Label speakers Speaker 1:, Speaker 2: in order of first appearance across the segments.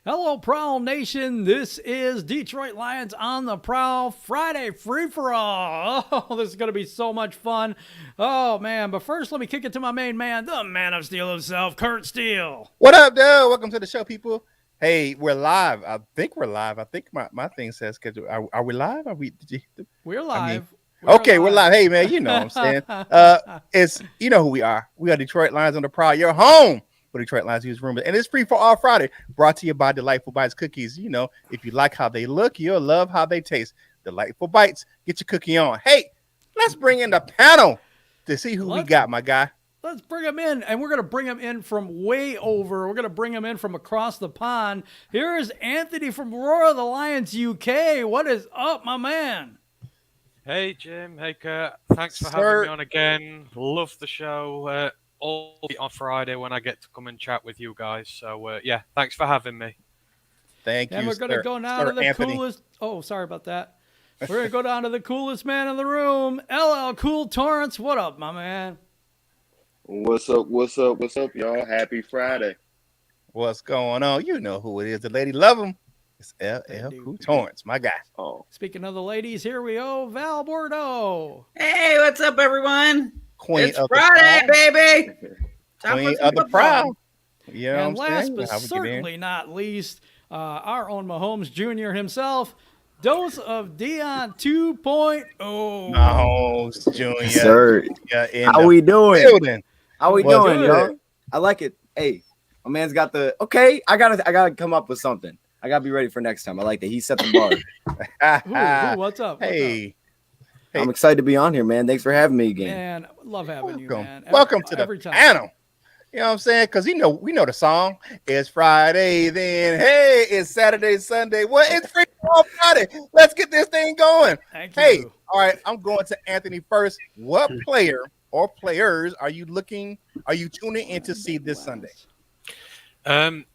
Speaker 1: Hello, Prowl Nation. This is Detroit Lions on the Prowl Friday free-for-all. Oh, this is going to be so much fun. Oh, man. But first, let me kick it to my main man, the man of Steele himself, Curt Steele.
Speaker 2: What up, dude? Welcome to the show, people. Hey, we're live. I think we're live. I think my thing says schedule. Are we live?
Speaker 1: We're live.
Speaker 2: We're live. Hey, man, you know what I'm saying. It's you know who we are. We are Detroit Lions on the Prowl. Your home for Detroit Lions Newsroom. And it's free for all Friday. Brought to you by Delightful Bites Cookies. You know, if you like how they look, you'll love how they taste. Delightful Bites. Get your cookie on. Hey, let's bring in the panel to see who we got, my guy.
Speaker 1: Let's bring him in, and we're going to bring him in from way over. We're going to bring him in from across the pond. Here's Anthony from Roar of the Lions UK. What is up, my man?
Speaker 3: Hey, Jim. Hey, Curt. Thanks for having me on again. Love the show. All on Friday when I get to come and chat with you guys. So, yeah, thanks for having me.
Speaker 2: Thank you,
Speaker 1: And we're going to go now to the
Speaker 2: Anthony.
Speaker 1: coolest. Oh, sorry about that. We're going to go down to the coolest man in the room, LL Cool Torrance. What up, my man?
Speaker 4: What's up, y'all? Happy Friday.
Speaker 2: What's going on? You know who it is. The lady love him. It's LL Cool Torrance, my guy.
Speaker 4: Oh,
Speaker 1: Speaking of the ladies, here we go, Val Bordeaux.
Speaker 5: Hey, what's up, everyone?
Speaker 2: Queen
Speaker 5: It's
Speaker 2: of
Speaker 5: Friday,
Speaker 2: the
Speaker 5: baby.
Speaker 2: Prowl. Queen of the Prowl. You know
Speaker 1: And
Speaker 2: what I'm
Speaker 1: last
Speaker 2: saying?
Speaker 1: but
Speaker 2: How we get in.
Speaker 1: certainly not least, our own Mahomes Jr. himself, dose of Dion 2.0.
Speaker 2: Mahomes Jr.
Speaker 6: Sir,
Speaker 2: in
Speaker 6: how
Speaker 2: the
Speaker 6: we doing?
Speaker 2: building.
Speaker 6: How we
Speaker 2: What's
Speaker 6: doing,
Speaker 2: good?
Speaker 6: y'all? I like it. Hey, my man's got the okay. I gotta come up with something. I gotta be ready for next time. I like that. He set the bar.
Speaker 1: Ooh, what's up?
Speaker 2: Hey,
Speaker 6: I'm excited to be on here, man. Thanks for having me again.
Speaker 1: Man, love having you, man.
Speaker 2: welcome to
Speaker 1: every
Speaker 2: the
Speaker 1: time.
Speaker 2: panel. You know what I'm saying? Because we know the song. It's Friday, then hey, it's Saturday, Sunday. Well, it's free for all Friday. Let's get this thing going.
Speaker 1: Thank you.
Speaker 2: Hey, all right, I'm going to Anthony first. What player or players are you tuning in to see this Sunday?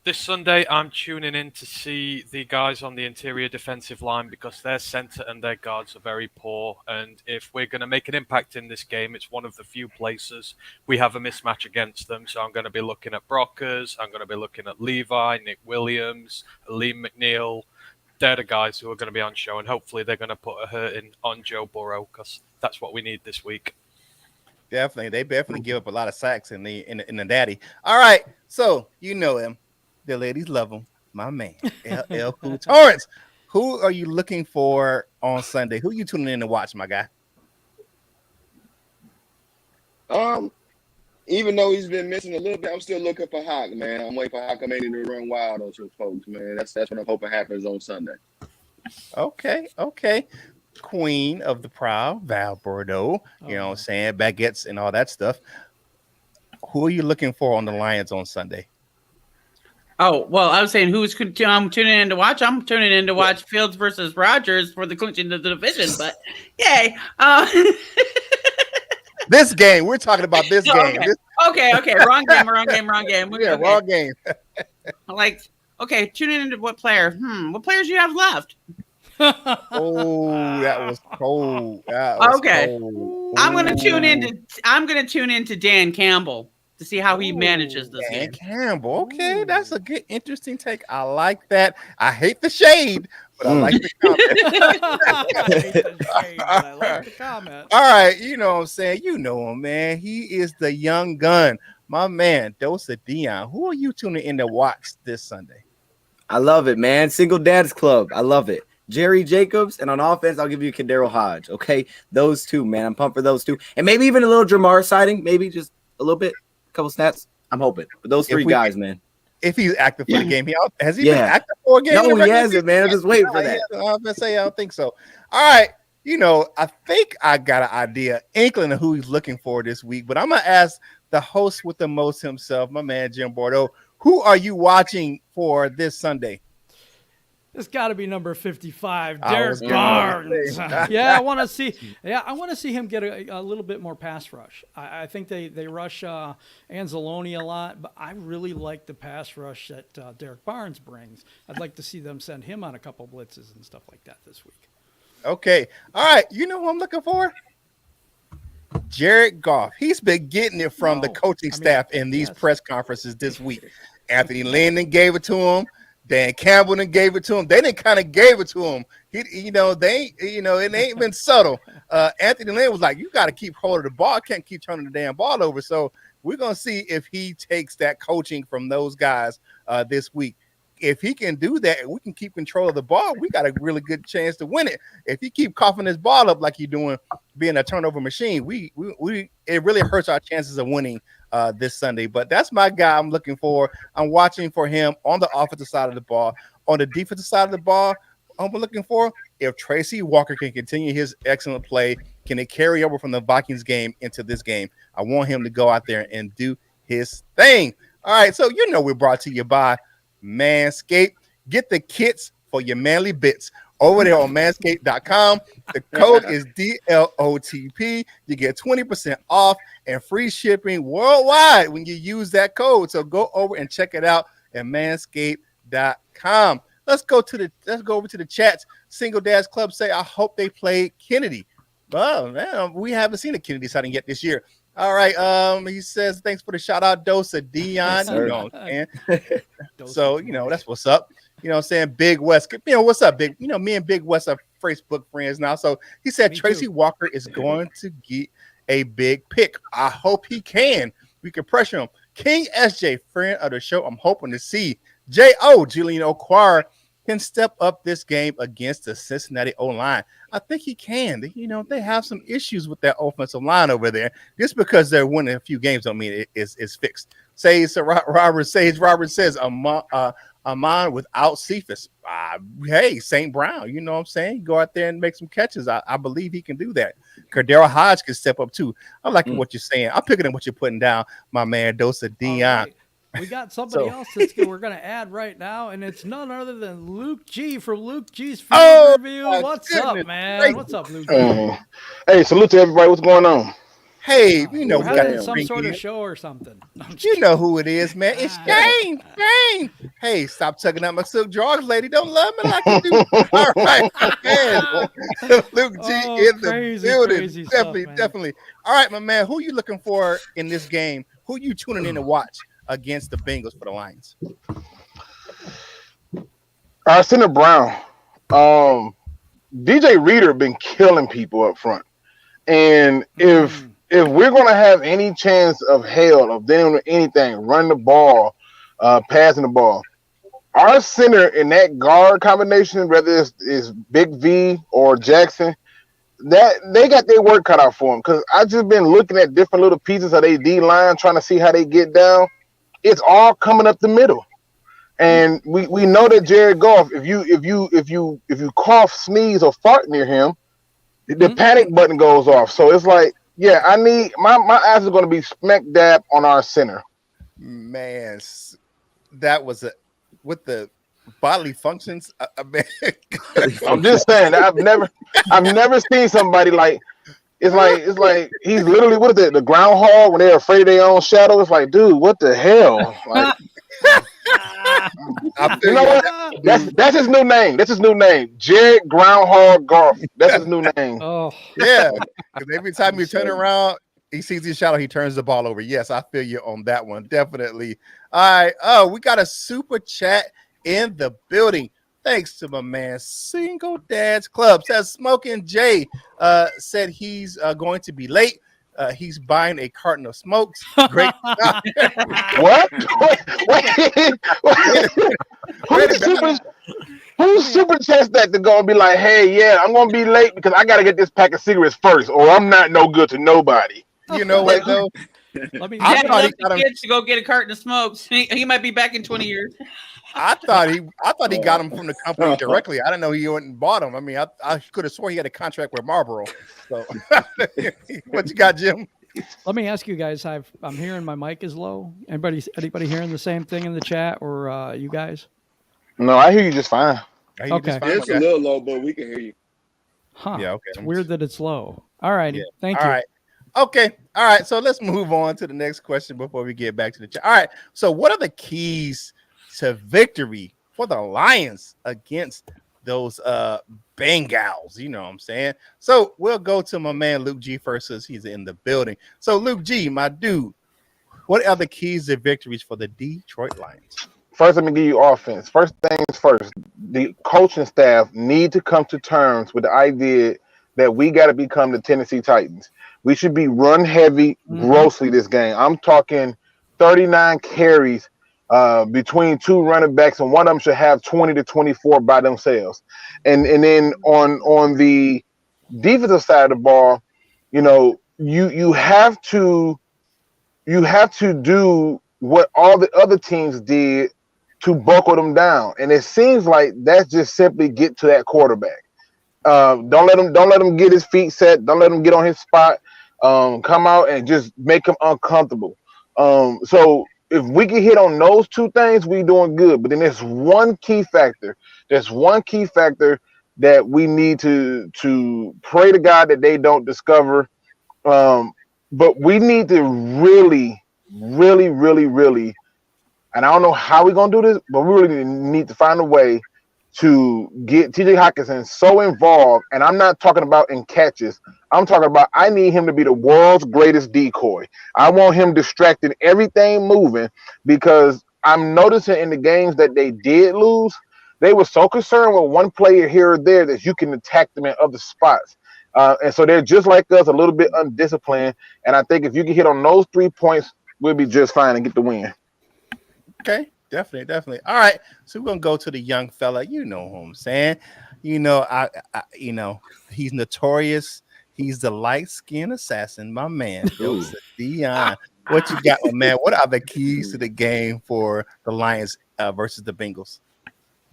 Speaker 3: This Sunday, I'm tuning in to see the guys on the interior defensive line because their center and their guards are very poor. And if we're going to make an impact in this game, it's one of the few places we have a mismatch against them. So I'm going to be looking at Brockers. I'm going to be looking at Levi, Nick Williams, Aleem McNeil. They're the guys who are going to be on show. And hopefully they're going to put a hurting on Joe Burrow because that's what we need this week.
Speaker 2: Definitely, they definitely give up a lot of sacks in the daddy. All right, so you know him, the ladies love him, my man, LL Cool Torrance. Who are you looking for on Sunday? Who are you tuning in to watch, my guy?
Speaker 4: even though he's been missing a little bit, I'm still looking for Hawk, man. I'm waiting for Hawk to run wild on some folks, man. That's what I'm hoping happens on Sunday.
Speaker 2: Okay. Queen of the Prowl, Val Bordeaux, you know what I'm saying, baguettes and all that stuff. Who are you looking for on the Lions on Sunday?
Speaker 5: Oh, well, I was saying I'm tuning in to watch. I'm tuning in to watch Fields versus Rodgers for the clinching of the division, but yay.
Speaker 2: This game, we're talking about this game.
Speaker 5: Okay. Wrong game.
Speaker 2: Yeah,
Speaker 5: okay.
Speaker 2: wrong game.
Speaker 5: Tuning into what player? What players do you have left?
Speaker 2: Oh, that was cold. Cold.
Speaker 5: I'm gonna tune into Dan Campbell to see how he manages this game.
Speaker 2: Dan Campbell. Okay, that's a good, interesting take. I like that. I hate the shade, but I like the comment. All right, you know what I'm saying. You know him, man. He is the young gun, my man. Dose of Dion. Who are you tuning in to watch this Sunday?
Speaker 6: I love it, man. Single Dads Club. I love it. Jerry Jacobs, and on offense, I'll give you Kadero Hodge. Okay, those two, man. I'm pumped for those two, and maybe even a little Jamar sighting, maybe just a little bit, a couple snaps. I'm hoping, but those three guys, man.
Speaker 2: If he's active for the game, has he been active for a game?
Speaker 6: No, he hasn't, man. I'm just waiting for that.
Speaker 2: I'm gonna say I don't think so. All right, I think I got an idea, inkling of who he's looking for this week, but I'm gonna ask the host with the most himself, my man Jim Bordeaux. Who are you watching for this Sunday?
Speaker 1: It's got to be number 55, Derek Barnes. I want to see him get a little bit more pass rush. I think they rush Anzalone a lot, but I really like the pass rush that Derek Barnes brings. I'd like to see them send him on a couple blitzes and stuff like that this week.
Speaker 2: Okay. All right. You know who I'm looking for? Jared Goff. He's been getting it from the coaching staff in these press conferences this week. Anthony Linden gave it to him. Dan Campbell done gave it to him. They didn't kind of gave it to him. It ain't been subtle. Anthony Lynn was like, you got to keep holding the ball. I can't keep turning the damn ball over. So we're going to see if he takes that coaching from those guys this week. If he can do that, we can keep control of the ball. We got a really good chance to win it. If he keep coughing his ball up like he's doing, being a turnover machine, it really hurts our chances of winning this Sunday. But that's my guy I'm looking for. I'm watching for him on the offensive side of the ball. On the defensive side of the ball, I'm looking for if Tracy Walker can continue his excellent play. Can it carry over from the Vikings game into this game? I want him to go out there and do his thing. All right, so we're brought to you by Manscaped. Get the kits for your manly bits over there on manscaped.com. The code is DLOTP. You get 20% off and free shipping worldwide when you use that code. So go over and check it out at manscaped.com. Let's go over to the chats. Single Dads Club say, I hope they play Kennedy. Well, man, we haven't seen a Kennedy sighting yet this year. All right. He says, thanks for the shout out, Dosa Dion. So, that's what's up. I'm saying? Big West. What's up, Big? Me and Big West are Facebook friends now. So he said Tracy Walker is going to get a big pick. I hope he can. We can pressure him. King SJ, friend of the show. I'm hoping to see J.O. Julian Okwara can step up this game against the Cincinnati O-line. I think he can. They have some issues with that offensive line over there. Just because they're winning a few games don't mean it's fixed. Robert says Amon without Cephas. Hey, St. Brown, you know what I'm saying? Go out there and make some catches. I believe he can do that. Cardero Hodge can step up too. I like what you're saying. I'm picking up what you're putting down, my man Dosa Dion.
Speaker 1: Right. We got somebody else that we're going to add right now, and it's none other than Luke G from Luke G's Field Review. What's up, man? Great. What's up, Luke G?
Speaker 7: Hey, salute to everybody. What's going on?
Speaker 2: Hey,
Speaker 1: we got some sort of show or something.
Speaker 2: You know who it is, man. It's Shane. Shane. Hey, stop tugging out my silk drawers, lady. Don't love me like you do. All right, man. Luke G in the building. Definitely. All right, my man. Who you looking for in this game? Who you tuning in to watch against the Bengals for the Lions?
Speaker 7: Center Brown. DJ Reader been killing people up front. And if we're going to have any chance of hell of doing anything, run the ball, passing the ball, our center in that guard combination, whether it's Big V or Jackson, that they got their work cut out for them. Because I just been looking at different little pieces of their D line, trying to see how they get down. It's all coming up the middle, and we know that Jared Goff. If you cough, sneeze, or fart near him, the panic button goes off. So it's like, yeah, I need my eyes are going to be smack dab on our center.
Speaker 2: Man, that was with the bodily functions.
Speaker 7: I'm just saying, I've never seen somebody like. It's like he's literally, what is it, the groundhog when they're afraid of their own shadow? It's like, dude, what the hell? Like, you know what? That's his new name. That's his new name. Jared Groundhog Golf. That's his new name.
Speaker 2: Oh, yeah. Because every time you turn around, he sees his shadow, he turns the ball over. Yes, I feel you on that one. Definitely. All right. Oh, we got a super chat in the building. Thanks to my man, Single Dads Club. Says Smoking Jay said he's going to be late. He's buying a carton of smokes. Great.
Speaker 7: What? Wait. Who's super chest that to go and be like, hey, yeah, I'm going to be late because I got to get this pack of cigarettes first, or I'm not no good to nobody.
Speaker 2: You know what, though?
Speaker 5: I thought the kids to go get a carton of smokes. He might be back in 20 years.
Speaker 2: I thought he got them from the company directly. I didn't know he went and bought them. I mean, I could have sworn he had a contract with Marlboro. So, what you got, Jim?
Speaker 1: Let me ask you guys. I'm hearing my mic is low. Anybody hearing the same thing in the chat, or you guys?
Speaker 7: No, I hear you just fine.
Speaker 1: Okay,
Speaker 4: it's a little low, but we can hear you.
Speaker 1: Huh? Yeah. Okay. It's weird that it's low. All right. Yeah. Thank you.
Speaker 2: All right. Okay. All right. So let's move on to the next question before we get back to the chat. All right. So what are the keys to victory for the Lions against those Bengals? You know what I'm saying? So we'll go to my man Luke G first, since he's in the building. So Luke G, my dude, what are the keys to victories for the Detroit Lions?
Speaker 7: first, let me give you offense. First things first, the coaching staff need to come to terms with the idea that we got to become the Tennessee Titans. We should be run heavy grossly this game. I'm talking 39 carries between two running backs, and one of them should have 20 to 24 by themselves. And then on the defensive side of the ball, you know, you have to do what all the other teams did to buckle them down, and it seems like that's just simply get to that quarterback. Don't let him get his feet set. Don't let him get on his spot. Come out and just make him uncomfortable. So if we can hit on those two things, we doing good. But then there's one key factor. There's one key factor that we need to pray to God that they don't discover. But we need to really, and I don't know how we're gonna do this, but we really need to find a way to get TJ Hockenson so involved. And I'm not talking about in catches. I'm talking about I need him to be the world's greatest decoy. I want him distracting everything moving, because I'm noticing in the games that they did lose, they were so concerned with one player here or there that you can attack them in other spots. And so they're just like us, a little bit undisciplined. And I think if you can hit on those 3 points, we'll be just fine and get the win.
Speaker 2: Okay, definitely. All right, so we're gonna go to the young fella. You know who I'm saying. You know, I he's notorious. He's the light-skinned assassin, my man, Dion. What you got, my man? What are the keys to the game for the Lions versus the Bengals?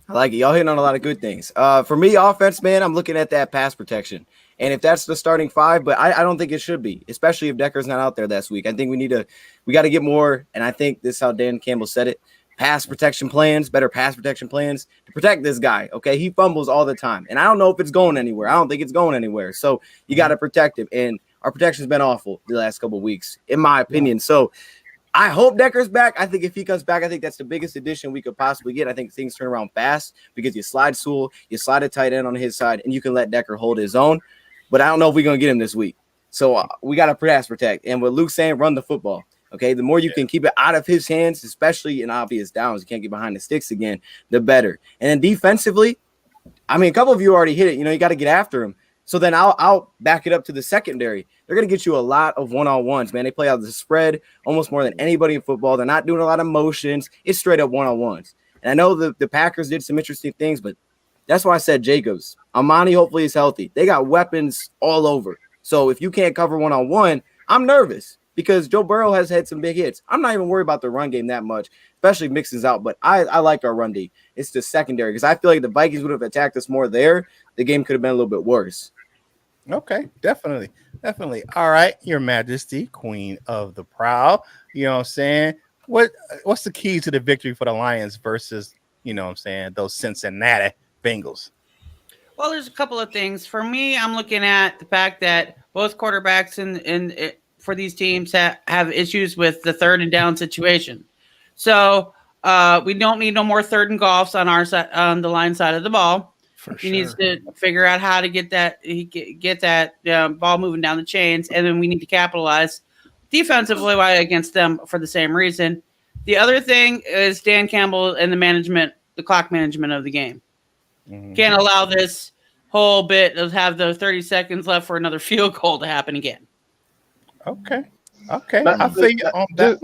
Speaker 6: I like it. Y'all hitting on a lot of good things. For me, offense, man, I'm looking at that pass protection. And if that's the starting five, but I don't think it should be, especially if Decker's not out there this week. I think we got to get more, and I think this is how Dan Campbell said it, better pass protection plans to protect this guy, okay? He fumbles all the time, and I don't know if it's going anywhere. I don't think it's going anywhere. So you got to protect him, and our protection's been awful the last couple of weeks, in my opinion. So I hope Decker's back. I think if he comes back, I think that's the biggest addition we could possibly get. I think things turn around fast because you slide Sewell, you slide a tight end on his side, and you can let Decker hold his own. But I don't know if we're going to get him this week. So we got to pass protect. And what Luke's saying, run the football. Okay, the more you can keep it out of his hands, especially in obvious downs, you can't get behind the sticks again, the better. And then defensively, I mean, a couple of you already hit it. You know, you got to get after him. So then I'll back it up to the secondary. They're going to get you a lot of one-on-ones, man. They play out the spread almost more than anybody in football. They're not doing a lot of motions. It's straight up one-on-ones. And I know the Packers did some interesting things, but that's why I said Jacobs. Amani hopefully is healthy. They got weapons all over. So if you can't cover one-on-one, I'm nervous because Joe Burrow has had some big hits. I'm not even worried about the run game that much, especially Mixon's out. But I like our run D. It's the secondary because I feel like the Vikings would have attacked us more there. The game could have been a little bit worse.
Speaker 2: Okay, definitely. All right, Your Majesty, Queen of the Proud. You know what I'm saying? What's the key to the victory for the Lions versus, you know what I'm saying, those Cincinnati Bengals?
Speaker 5: Well, there's a couple of things. For me, I'm looking at the fact that both quarterbacks in for these teams have issues with the third and down situation. So we don't need no more third and golfs on our side, on the line side of the ball. He needs to figure out how to get that ball moving down the chains, and then we need to capitalize defensively against them for the same reason. The other thing is Dan Campbell and the clock management of the game. Mm-hmm. Can't allow this whole bit of have the 30 seconds left for another field goal to happen again.
Speaker 2: Okay.
Speaker 7: Now,
Speaker 2: I think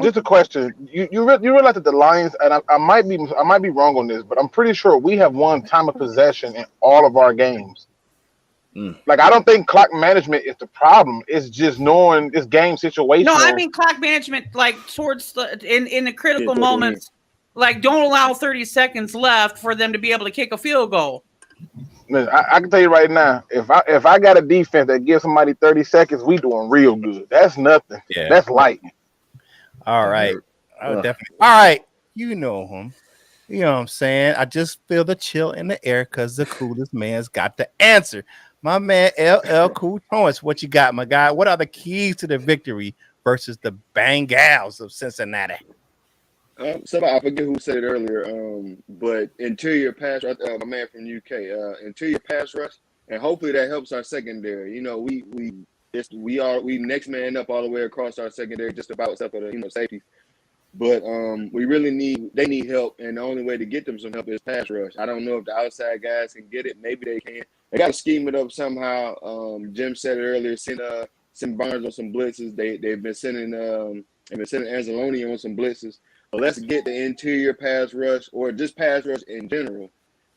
Speaker 7: just a question. You realize that the Lions, and I might be wrong on this, but I'm pretty sure we have won time of possession in all of our games. Like, I don't think clock management is the problem. It's just knowing this game situation.
Speaker 5: No, I mean clock management, like towards in the critical moments, like don't allow 30 seconds left for them to be able to kick a field goal.
Speaker 7: I can tell you right now, if I got a defense that gives somebody 30 seconds, we doing real good. That's nothing. Yeah. That's light.
Speaker 2: All right. Definitely. All right. You know him. You know what I'm saying? I just feel the chill in the air because the coolest man's got the answer. My man, LL Cool Torrance, what you got, my guy? What are the keys to the victory versus the Bengals of Cincinnati?
Speaker 4: Somebody, I forget who said it earlier, but interior pass rush, my man from UK, interior pass rush, and hopefully that helps our secondary. You know, we next man up all the way across our secondary, just about except for the safeties. But they need help, and the only way to get them some help is pass rush. I don't know if the outside guys can get it. Maybe they can. They got to scheme it up somehow. Jim said it earlier. Send Barnes on some blitzes. They've been sending Anzalone on some blitzes. But let's get the interior pass rush or just pass rush in general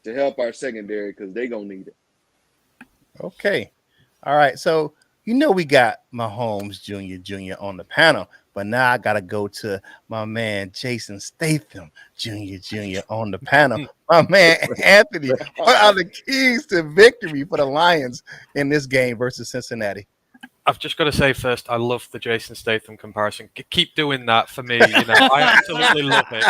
Speaker 4: to help our secondary because they're gonna need it.
Speaker 2: Okay. All right. So we got Mahomes Jr. on the panel, but now I gotta go to my man Jason Statham Jr. on the panel. My man Anthony, what are the keys to victory for the Lions in this game versus Cincinnati?
Speaker 3: I've just got to say first, I love the Jason Statham comparison. Keep doing that for me. I absolutely love it.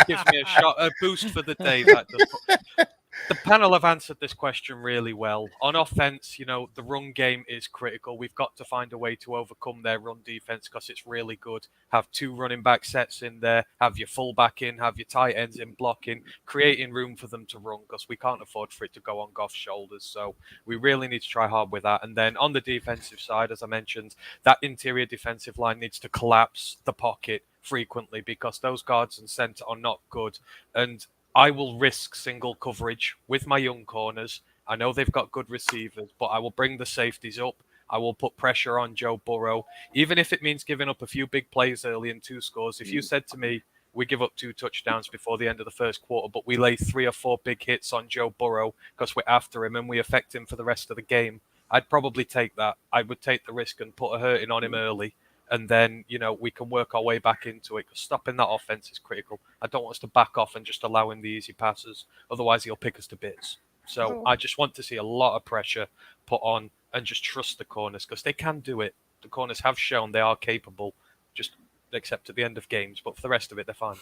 Speaker 3: Gives me a boost for the day. That does. The panel have answered this question really well. On offense, the run game is critical. We've got to find a way to overcome their run defense because it's really good. Have 2 running back sets in there, have your fullback in, have your tight ends in blocking, creating room for them to run because we can't afford for it to go on Goff's shoulders. So we really need to try hard with that. And then on the defensive side, as I mentioned, that interior defensive line needs to collapse the pocket frequently because those guards and center are not good. And I will risk single coverage with my young corners. I know they've got good receivers, but I will bring the safeties up. I will put pressure on Joe Burrow, even if it means giving up a few big plays early and 2 scores. If you said to me, we give up 2 touchdowns before the end of the first quarter, but we lay 3 or 4 big hits on Joe Burrow because we're after him and we affect him for the rest of the game, I'd probably take that. I would take the risk and put a hurting on him early. And then, we can work our way back into it because stopping that offense is critical. I don't want us to back off and just allow him the easy passes. Otherwise, he'll pick us to bits. So I just want to see a lot of pressure put on and just trust the corners because they can do it. The corners have shown they are capable, just except at the end of games. But for the rest of it, they're fine.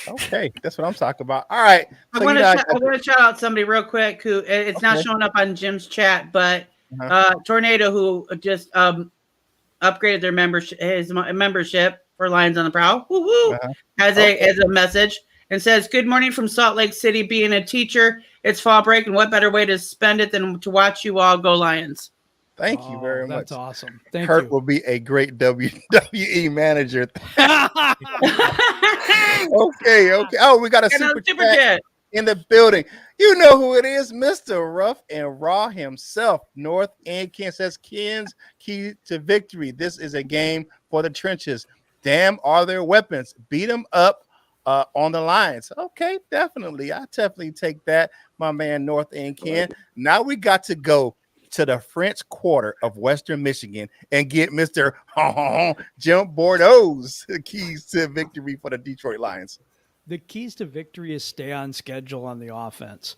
Speaker 2: Okay, that's what I'm talking about. All right.
Speaker 5: I want to shout out somebody real quick who it's not showing up on Jim's chat, but Tornado, who just upgraded their membership for Lions on the Prowl. Woo-hoo! Has a message and says, "Good morning from Salt Lake City. Being a teacher, it's fall break, and what better way to spend it than to watch you all go Lions?"
Speaker 2: Thank you very much.
Speaker 1: That's awesome. Thank
Speaker 2: Curt
Speaker 1: you.
Speaker 2: will be a great WWE manager. Okay. Oh, we got a super chat in the building. You know who it is, Mr. Rough and Raw himself. North End Ken says, Ken's key to victory. This is a game for the trenches. Damn, are there weapons? Beat them up on the Lions. Okay, definitely. I definitely take that, my man North End Ken. Now we got to go to the French Quarter of Western Michigan and get Mr. Jim Bordeaux's keys to victory for the Detroit Lions.
Speaker 1: The keys to victory is stay on schedule on the offense.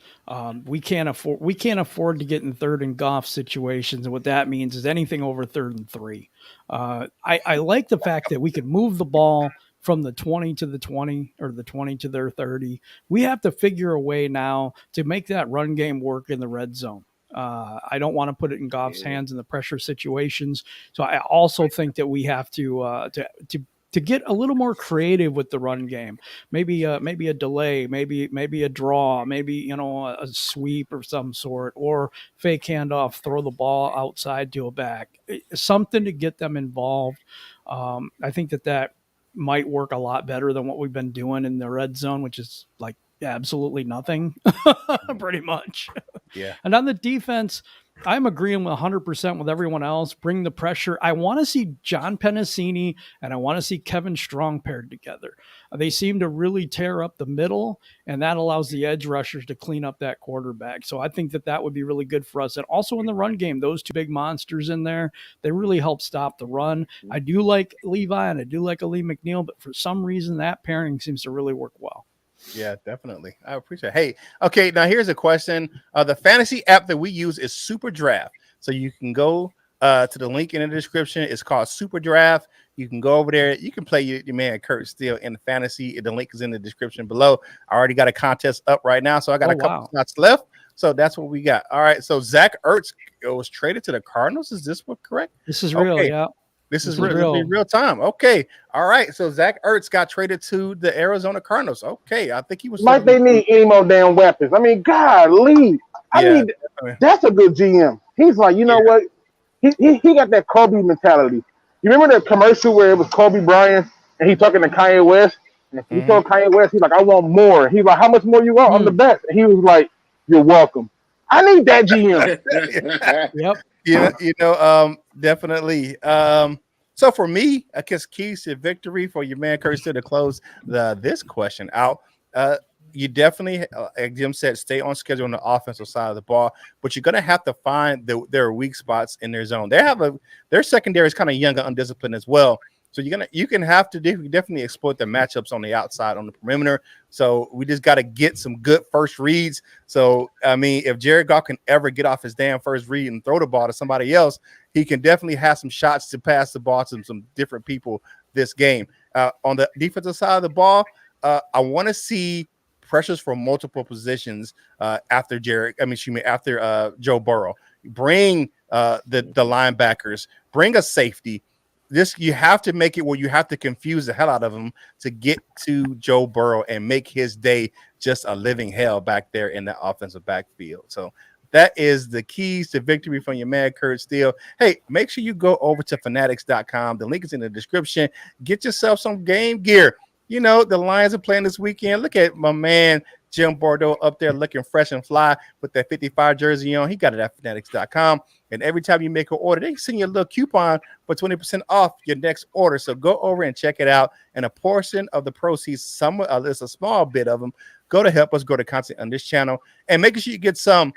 Speaker 1: We can't afford to get in 3rd and Goff situations, and what that means is anything over 3rd and 3. I like the fact that we could move the ball from the 20 to the 20 or the 20 to their 30. We have to figure a way now to make that run game work in the red zone. I don't want to put it in Goff's hands in the pressure situations. So I also think that we have to get a little more creative with the run game. Maybe a delay, maybe a draw, maybe a sweep of some sort, or fake handoff, throw the ball outside to a back. Something to get them involved. I think that might work a lot better than what we've been doing in the red zone, which is like absolutely nothing, pretty much.
Speaker 2: Yeah.
Speaker 1: And on the defense, I'm agreeing 100% with everyone else. Bring the pressure. I want to see John Pennicini and I want to see Kevin Strong paired together. They seem to really tear up the middle, and that allows the edge rushers to clean up that quarterback. So I think that would be really good for us. And also in the run game, those 2 big monsters in there, they really help stop the run. I do like Levi and I do like Ali McNeil, but for some reason that pairing seems to really work well.
Speaker 2: Yeah, definitely. I appreciate it. Hey, okay, now here's a question. The fantasy app that we use is Super Draft. So you can go to the link in the description. It's called Super Draft. You can go over there. You can play your man Curt Steele in the fantasy. The link is in the description below. I already got a contest up right now, so I got a couple slots left. So that's what we got. All right, so Zach Ertz was traded to the Cardinals. Is this what correct?
Speaker 1: This is real, yeah.
Speaker 2: This is real time. Okay. All right. So Zach Ertz got traded to the Arizona Cardinals. Okay. I think he was.
Speaker 7: Might they need any more damn weapons? I mean, golly. That's a good GM. He's like, you know what? He got that Kobe mentality. You remember the commercial where it was Kobe Bryant and he talking to Kanye West. And he told Kanye West, he's like, I want more. He's like, how much more you want? I'm the best. And he was like, you're welcome. I need that GM.
Speaker 1: Yep.
Speaker 2: Definitely. So for me, I guess keys to victory for your man Curt to close this question out. You definitely, like Jim said, stay on schedule on the offensive side of the ball, but you're going to have to find their weak spots in their zone. Their secondary is kind of young and undisciplined as well. So you can have to definitely exploit the matchups on the outside on the perimeter. So we just got to get some good first reads. So I mean, if Jared Goff can ever get off his damn first read and throw the ball to somebody else, he can definitely have some shots to pass the ball to some different people this game. On the defensive side of the ball, I want to see pressures from multiple positions after Joe Burrow. Bring the linebackers, bring a safety. You have to make it where you have to confuse the hell out of him to get to Joe Burrow and make his day just a living hell back there in the offensive backfield. So that is the keys to victory from your man Curt Steele. Hey, make sure you go over to fanatics.com. The link is in the description. Get yourself some game gear. You know, the Lions are playing this weekend. Look at my man Jim Bordeaux up there looking fresh and fly with that 55 jersey on. He got it at fanatics.com. And every time you make an order, they send you a little coupon for 20% off your next order. So go over and check it out. And a portion of the proceeds, there's a small bit of them, go to help us grow the content on this channel. And make sure you get some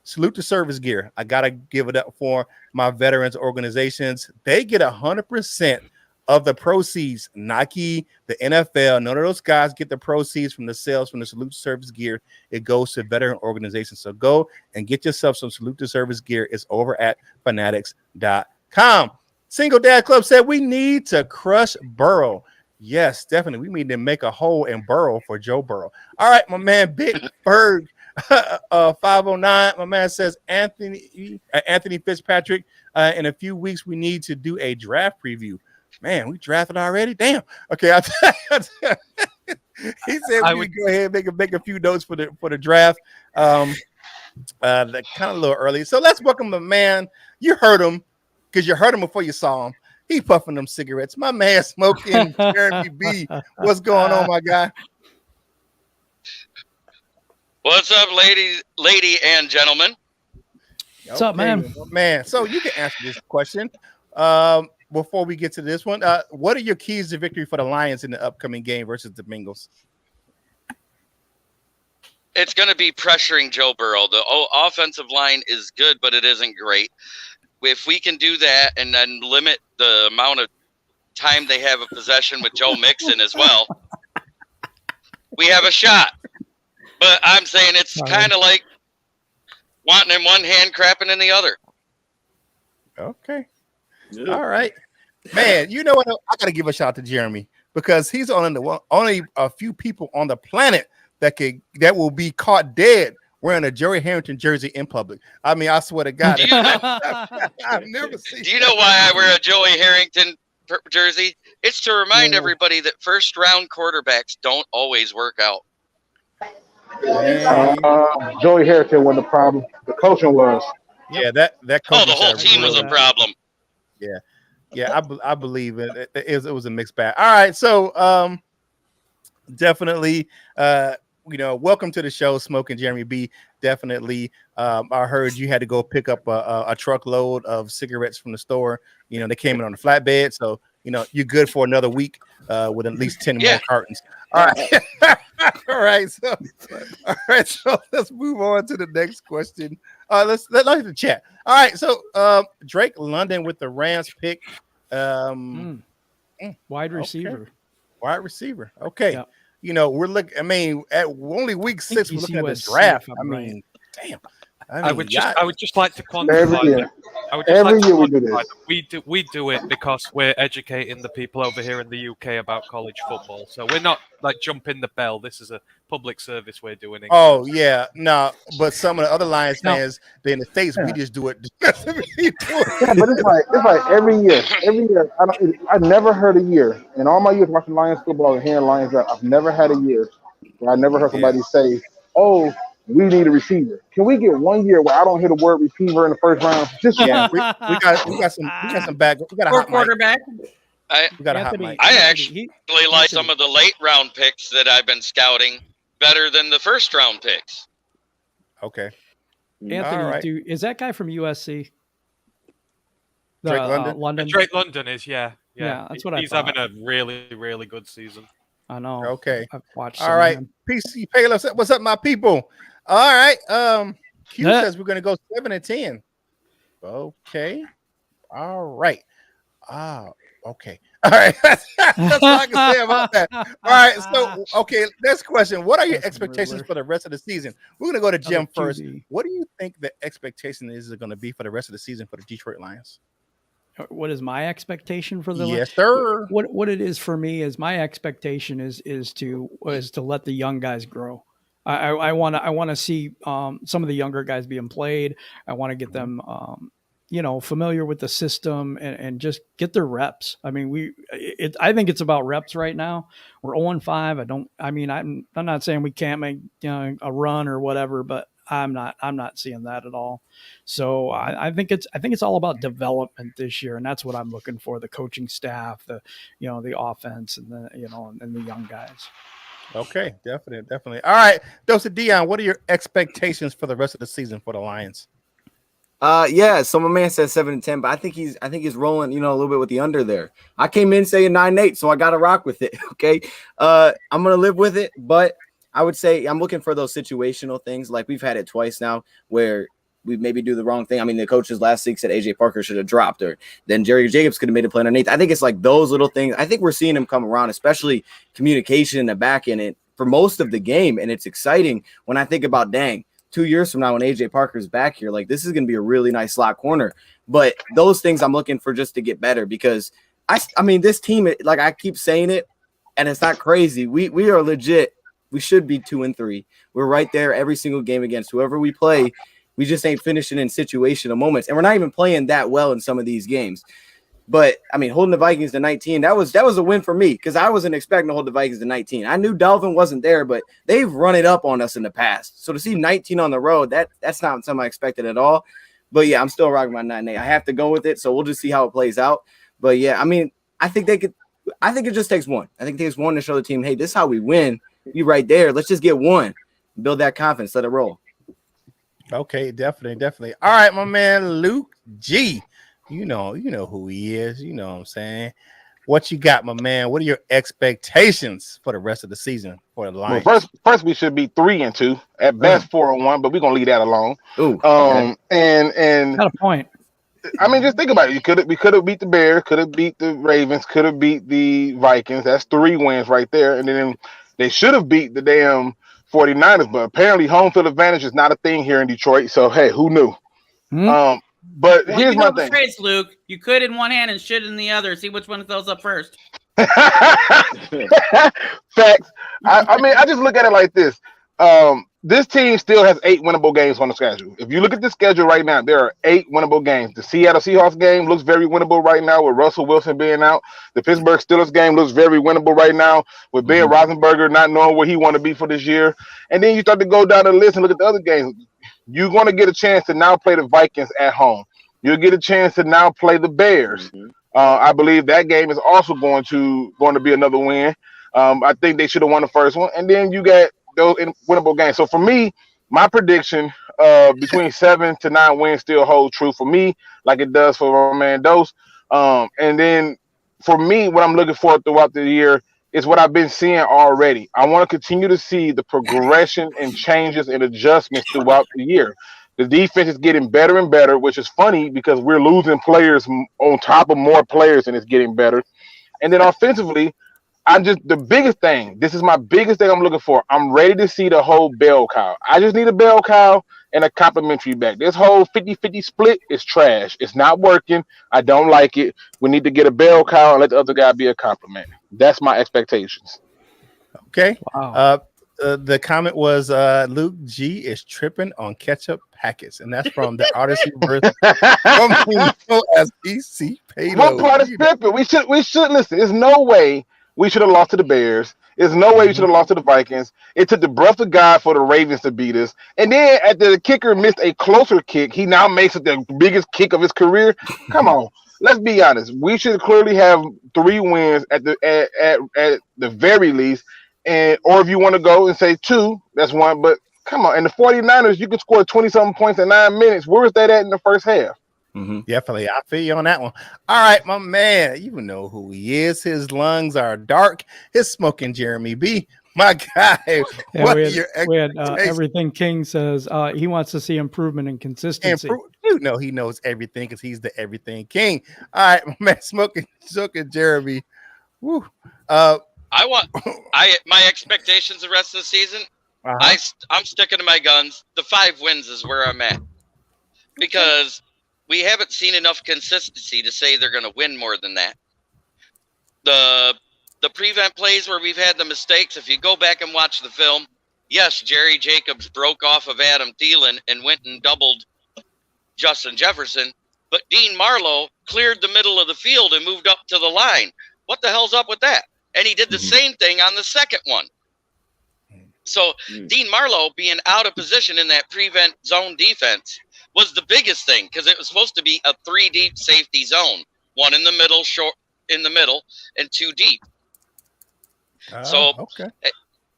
Speaker 2: salute to service gear. I got to give it up for my veterans organizations. They get 100% of the proceeds. Nike, the NFL, none of those guys get the proceeds from the sales from the salute to service gear. It goes to veteran organizations. So go and get yourself some salute to service gear. It's over at fanatics.com. Single Dad Club said we need to crush Burrow. Yes, definitely. We need to make a hole in Burrow for Joe Burrow. All right, my man Big Berg 509. My man says Anthony Fitzpatrick. In a few weeks, we need to do a draft preview. Man, we drafted already? Damn. Okay. He said we would go ahead and make a few notes for the draft. Kind of a little early. So let's welcome the man. You heard him because you heard him before you saw him. He puffing them cigarettes. My man smoking Jeremy B. What's going on, my guy?
Speaker 8: What's up, lady and gentlemen?
Speaker 1: What's up, man?
Speaker 2: Man, so you can answer this question. Before we get to this one, what are your keys to victory for the Lions in the upcoming game versus the Bengals?
Speaker 8: It's going to be pressuring Joe Burrow. The offensive line is good, but it isn't great. If we can do that and then limit the amount of time they have a possession with Joe Mixon as well, we have a shot. But I'm saying it's kind of like wanting in one hand, crapping in the other.
Speaker 2: Okay. Yeah. All right, man. You know what? I got to give a shout out to Jeremy because he's only a few people on the planet that will be caught dead wearing a Joey Harrington jersey in public. I mean, I swear to God, I've never seen.
Speaker 8: Do you know why I wear a Joey Harrington jersey? It's to remind everybody that first round quarterbacks don't always work out.
Speaker 7: Joey Harrington wasn't the problem. The coaching was.
Speaker 2: Yeah, that coach.
Speaker 8: The whole team was a problem.
Speaker 2: Yeah, I believe it. It was a mixed bag. All right, so definitely, welcome to the show, Smoking Jeremy B. Definitely, I heard you had to go pick up a truckload of cigarettes from the store. They came in on a flatbed, so you're good for another week with at least 10 more cartons. All right, all right. So let's move on to the next question. Let's the chat. All right, so Drake London with the Rams pick.
Speaker 1: Wide receiver.
Speaker 2: Okay. Wide receiver. Okay.
Speaker 1: Yep.
Speaker 2: We're looking. I mean, at only week 6, we're looking at the draft. I mean, damn.
Speaker 3: I would just like to quantify.
Speaker 7: Every year we do this.
Speaker 3: We do it because we're educating the people over here in the UK about college football. So we're not like jumping the bell. This is a public service we're doing.
Speaker 2: Oh yeah, no. But some of the other Lions fans, they're in the States. We just do it.
Speaker 7: Yeah, but it's like every year. I never heard a year in all my years watching Lions football and hearing Lions draft. I've never had a year where I never heard somebody say, "Oh, we need a receiver." Can we get 1 year where I don't hear the word receiver in the first round? Just
Speaker 2: we got some bad. We got a hot
Speaker 5: quarterback.
Speaker 2: We got a hot mic.
Speaker 8: I actually like some of the late round picks that I've been scouting better than the first round picks.
Speaker 2: Okay.
Speaker 1: Anthony,
Speaker 2: right.
Speaker 1: is that guy from USC?
Speaker 2: Drake London?
Speaker 1: London.
Speaker 3: Drake London is, yeah.
Speaker 1: That's what I
Speaker 3: He's
Speaker 1: thought.
Speaker 3: having a really, really good season.
Speaker 1: I know.
Speaker 2: Okay.
Speaker 1: I've watched.
Speaker 2: All right. PC Payless, what's up, my people? All right. Q says we're gonna go 7-10. Okay. All right. Okay. All right. That's all I can say about that. All right. So, okay. Next question. What are your expectations for the rest of the season? We're gonna go to Jim first. What do you think the expectation is going to be for the rest of the season for the Detroit Lions?
Speaker 1: What is my expectation for the?
Speaker 2: Yes, sir.
Speaker 1: What it is for me is my expectation is to let the young guys grow. I want to see some of the younger guys being played. I want to get them familiar with the system and just get their reps. I mean, I think it's about reps right now. We're 0-5. I'm not saying we can't make a run or whatever, but I'm not seeing that at all. So I think it's all about development this year, and that's what I'm looking for: the coaching staff, the offense, and and the young guys.
Speaker 2: Okay, definitely. All right, Dose of Dion, what are your expectations for the rest of the season for the Lions?
Speaker 6: So my man says 7-10, but I think he's rolling, a little bit with the under there. I came in saying 9-8, so I got to rock with it. Okay. I'm going to live with it, but I would say I'm looking for those situational things. Like we've had it twice now where we maybe do the wrong thing. I mean, the coaches last week said AJ Parker should have dropped her. Then Jerry Jacobs could have made a play underneath. I think it's like those little things. I think we're seeing him come around, especially communication in the back end it for most of the game. And it's exciting when I think about, 2 years from now when AJ Parker's back here, like this is going to be a really nice slot corner. But those things I'm looking for just to get better because I mean, this team, like I keep saying it and it's not crazy. We are legit. We should be 2-3. We're right there every single game against whoever we play. We just ain't finishing in situational moments. And we're not even playing that well in some of these games. But I mean, holding the Vikings to 19, that was a win for me because I wasn't expecting to hold the Vikings to 19. I knew Dalvin wasn't there, but they've run it up on us in the past. So to see 19 on the road, that's not something I expected at all. But yeah, I'm still rocking my 9-8. I have to go with it, so we'll just see how it plays out. But yeah, I mean, I think it just takes one. I think it takes one to show the team, hey, this is how we win. You right there. Let's just get one. Build that confidence. Let it roll.
Speaker 2: Okay, definitely. All right, my man Luke G. You know who he is. You know what I'm saying? What you got, my man? What are your expectations for the rest of the season for the Lions?
Speaker 7: Well, first we should be 3-2 at best 4-1, but we're gonna leave that alone.
Speaker 6: Ooh,
Speaker 7: and
Speaker 1: got a point.
Speaker 7: I mean, just think about it. We could have beat the Bears, could have beat the Ravens, could have beat the Vikings. That's 3 wins right there. And then they should have beat the damn 49ers, but apparently home field advantage is not a thing here in Detroit. So hey, who knew? But here's my thing.
Speaker 5: Phrase, Luke. You could in one hand and should in the other. See which one throws up first.
Speaker 7: Facts. I mean, I just look at it like this. This team still has 8 winnable games on the schedule. If you look at the schedule right now, there are 8 winnable games. The Seattle Seahawks game looks very winnable right now with Russell Wilson being out. The Pittsburgh Steelers game looks very winnable right now with Ben Roethlisberger not knowing where he want to be for this year. And then you start to go down the list and look at the other games. You're going to get a chance to now play the Vikings at home. You'll get a chance to now play the Bears. I believe that game is also going to be another win. I think they should have won the first one. And then you got those winnable games. So for me, my prediction between 7 to 9 wins still holds true for me, like it does for my man Dose. And then for me, what I'm looking for throughout the year is what I've been seeing already. I want to continue to see the progression and changes and adjustments throughout the year. The defense is getting better and better, which is funny because we're losing players on top of more players and it's getting better. And then offensively, the biggest thing, this is my biggest thing I'm looking for. I'm ready to see the whole bell cow. I just need a bell cow and a complimentary back. This whole 50-50 split is trash. It's not working. I don't like it. We need to get a bell cow and let the other guy be a compliment. That's my expectations.
Speaker 2: Okay.
Speaker 1: Wow.
Speaker 2: The comment was Luke G is tripping on ketchup packets, and that's from the artist version as PC Payload.
Speaker 7: What part is tripping? We should listen. There's no way we should have lost to the Bears. There's no way we should have lost to the Vikings. It took the breath of God for the Ravens to beat us. And then after the kicker missed a closer kick, he now makes it the biggest kick of his career. Come on. let's be honest. We should clearly have 3 wins at the very least, and or if you want to go and say 2, that's one. But come on, and the 49ers, you could score 20-something points in 9 minutes. Where was that at in the first half?
Speaker 2: Definitely, I feel you on that one. All right, my man, you know who he is. His lungs are dark. His smoking Jeremy B. My guy,
Speaker 1: Yeah,
Speaker 2: what
Speaker 1: we
Speaker 2: are
Speaker 1: had,
Speaker 2: your
Speaker 1: we had
Speaker 2: expectations?
Speaker 1: Everything King says he wants to see improvement in consistency.
Speaker 2: You know he knows everything because he's the everything king. All right, my man, smoking Jeremy. Woo.
Speaker 8: My expectations the rest of the season. I'm sticking to my guns. The 5 wins is where I'm at because we haven't seen enough consistency to say they're going to win more than that. The prevent plays where we've had the mistakes, if you go back and watch the film, yes, Jerry Jacobs broke off of Adam Thielen and went and doubled Justin Jefferson, but Dean Marlowe cleared the middle of the field and moved up to the line. What the hell's up with that? And he did the same thing on the second one. So Dean Marlowe being out of position in that prevent zone defense was the biggest thing because it was supposed to be a 3 deep safety zone, 1 in the middle, short in the middle, and 2 deep.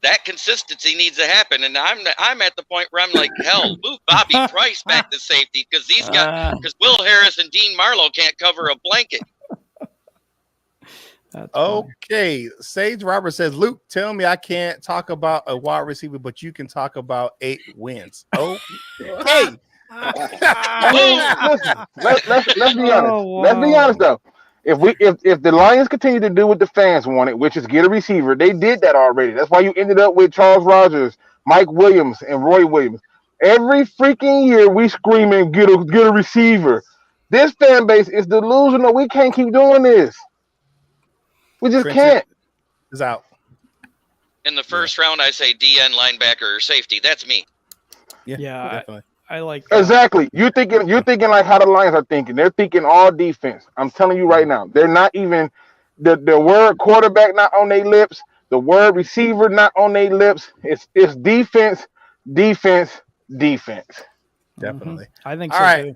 Speaker 8: That consistency needs to happen, and I'm at the point where I'm like, hell, move Bobby Price back to safety because because Will Harris and Dean Marlowe can't cover a blanket.
Speaker 2: Okay, Sage Robert says, Luke, tell me I can't talk about a wide receiver, but you can talk about 8 wins. Oh, hey.
Speaker 7: Let's be honest. Let's be honest though. If the Lions continue to do what the fans wanted, which is get a receiver, they did that already. That's why you ended up with Charles Rogers, Mike Williams, and Roy Williams. Every freaking year we screaming get a receiver. This fan base is delusional. We can't keep doing this. We just can't.
Speaker 2: Is out.
Speaker 8: In the first round, I say DN, linebacker, or safety. That's me.
Speaker 1: Yeah,
Speaker 2: definitely.
Speaker 1: I like that.
Speaker 7: Exactly. You're thinking like how the Lions are thinking. They're thinking all defense. I'm telling you right now. They're not even the word quarterback not on their lips. The word receiver not on their lips. It's defense, defense, defense.
Speaker 2: Definitely.
Speaker 1: I think
Speaker 2: All
Speaker 1: so
Speaker 2: right.
Speaker 1: too.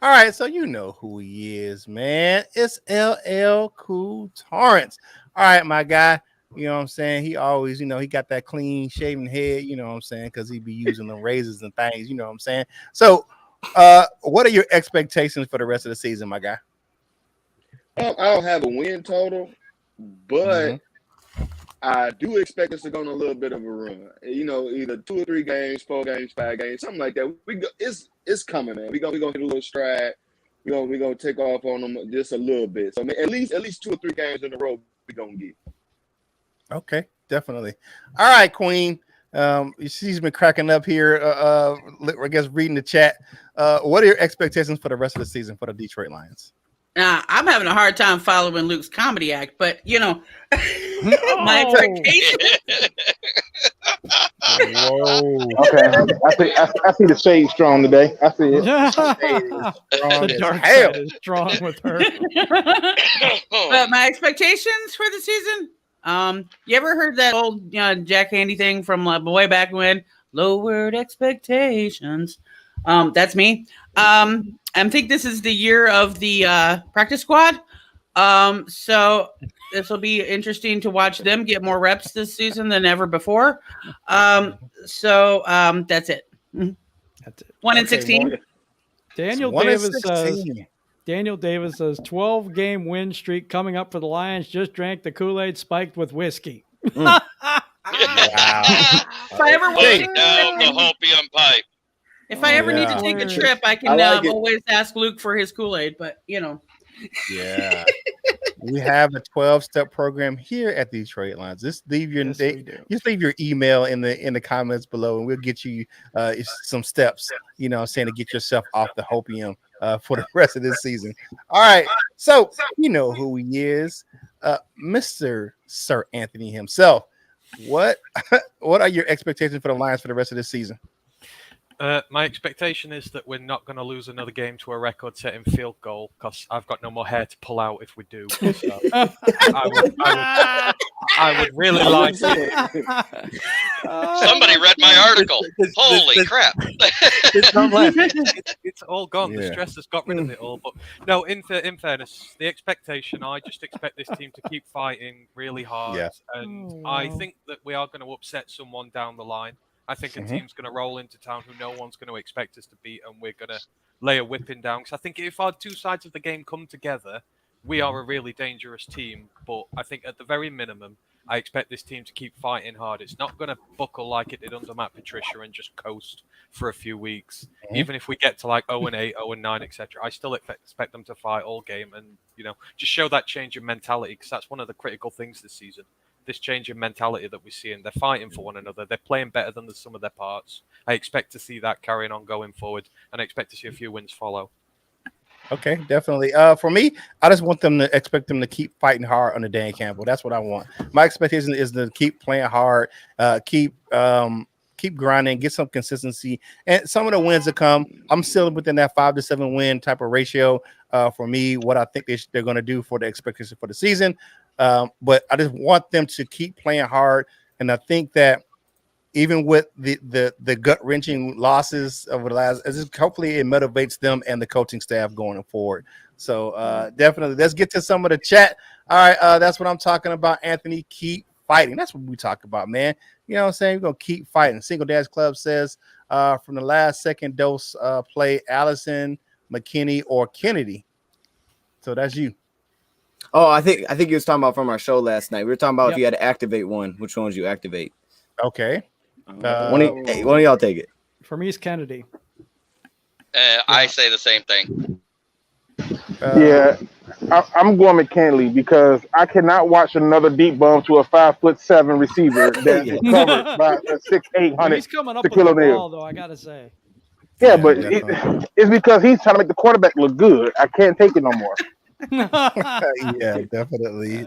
Speaker 2: All right, so you know who he is, man. It's LL Cool Torrance. All right, my guy. You know what I'm saying? He always, he got that clean shaven head, you know what I'm saying? Because he be using the razors and things, you know what I'm saying? So, what are your expectations for the rest of the season, my guy?
Speaker 4: I don't have a win total, but I do expect us to go on a little bit of a run. Either 2 or 3 games, 4 games, 5 games, something like that. It's coming, man. We're gonna hit a little stride. We're gonna take off on them just a little bit. So at least 2 or 3 games in a row we're gonna get.
Speaker 2: Okay, definitely. All right, Queen. She's been cracking up here. I guess reading the chat. What are your expectations for the rest of the season for the Detroit Lions?
Speaker 5: I'm having a hard time following Luke's comedy act, but my expectations.
Speaker 7: Whoa. Okay. I see the shade strong today. I see it.
Speaker 1: The dark side is strong with her.
Speaker 5: But my expectations for the season. You ever heard that old Jack Handy thing from way back when? Lowered expectations. That's me. I think this is the year of the practice squad. So this will be interesting to watch them get more reps this season than ever before. So that's it.
Speaker 1: That's it.
Speaker 5: 1 in 16.
Speaker 1: Daniel Davis says 12-game win streak coming up for the Lions. Just drank the Kool-Aid spiked with whiskey.
Speaker 8: Wow.
Speaker 5: If I ever want
Speaker 8: down the Hopium pipe.
Speaker 5: If I ever need to take a trip, I can always ask Luke for his Kool-Aid, but
Speaker 2: Yeah. We have a 12-step program here at Detroit Lions. Just leave your email in the comments below, and we'll get you some steps, saying to get yourself off the hopium for the rest of this season. All right. So you know who he is, Mr. Sir Anthony himself. What are your expectations for the Lions for the rest of this season?
Speaker 3: My expectation is that we're not going to lose another game to a record-setting field goal because I've got no more hair to pull out if we do. So I would really like to.
Speaker 8: Somebody read my article. Holy crap!
Speaker 3: Don't laugh. It's all gone. The
Speaker 2: Yeah.
Speaker 3: stress has got rid of it all. But no, in fairness, the expectation, I just expect this team to keep fighting really hard.
Speaker 2: Yeah.
Speaker 3: And
Speaker 1: Oh,
Speaker 3: I
Speaker 1: wow.
Speaker 3: think that we are going to upset someone down the line. I think a team's going to roll into town who no one's going to expect us to beat, and we're going to lay a whipping down. Because I think if our two sides of the game come together, we are a really dangerous team. But I think at the very minimum, I expect this team to keep fighting hard. It's not going to buckle like it did under Matt Patricia and just coast for a few weeks. Even if we get to like 0-8, 0-9, etc., I still expect them to fight all game and, just show that change in mentality, because that's one of the critical things this season. This change in mentality that we're seeing. They're fighting for one another. They're playing better than the sum of their parts. I expect to see that carrying on going forward, and I expect to see a few wins follow.
Speaker 2: Okay, definitely. For me, I just want them to expect them to keep fighting hard under Dan Campbell. That's what I want. My expectation is to keep playing hard, keep grinding, get some consistency, and some of the wins to come. I'm still within that 5 to 7 win type of ratio. For me, what I think they're going to do for the expectation for the season. But I just want them to keep playing hard, and I think that even with the gut-wrenching losses over the last, hopefully it motivates them and the coaching staff going forward. So definitely, let's get to some of the chat. All right, that's what I'm talking about, Anthony. Keep fighting. That's what we talk about, man. You know what I'm saying? We're going to keep fighting. Single Dads Club says from the last second dose play, Allison, McKinney, or Kennedy. So that's you.
Speaker 6: Oh, I think you was talking about from our show last night. We were talking about
Speaker 1: Yep.
Speaker 6: if you had to activate one, which one would you activate?
Speaker 2: Okay.
Speaker 6: One of y'all take it.
Speaker 1: For me, it's Kennedy.
Speaker 8: I say the same thing.
Speaker 7: Yeah, I'm going McKinley because I cannot watch another deep bomb to a 5'7" receiver that is covered by a 6'8"
Speaker 1: He's coming up with
Speaker 7: Shaquille
Speaker 1: the
Speaker 7: O'Neal.
Speaker 1: ball, though, I got to say.
Speaker 7: Yeah, but it's because he's trying to make the quarterback look good. I can't take it no more.
Speaker 2: Yeah, definitely.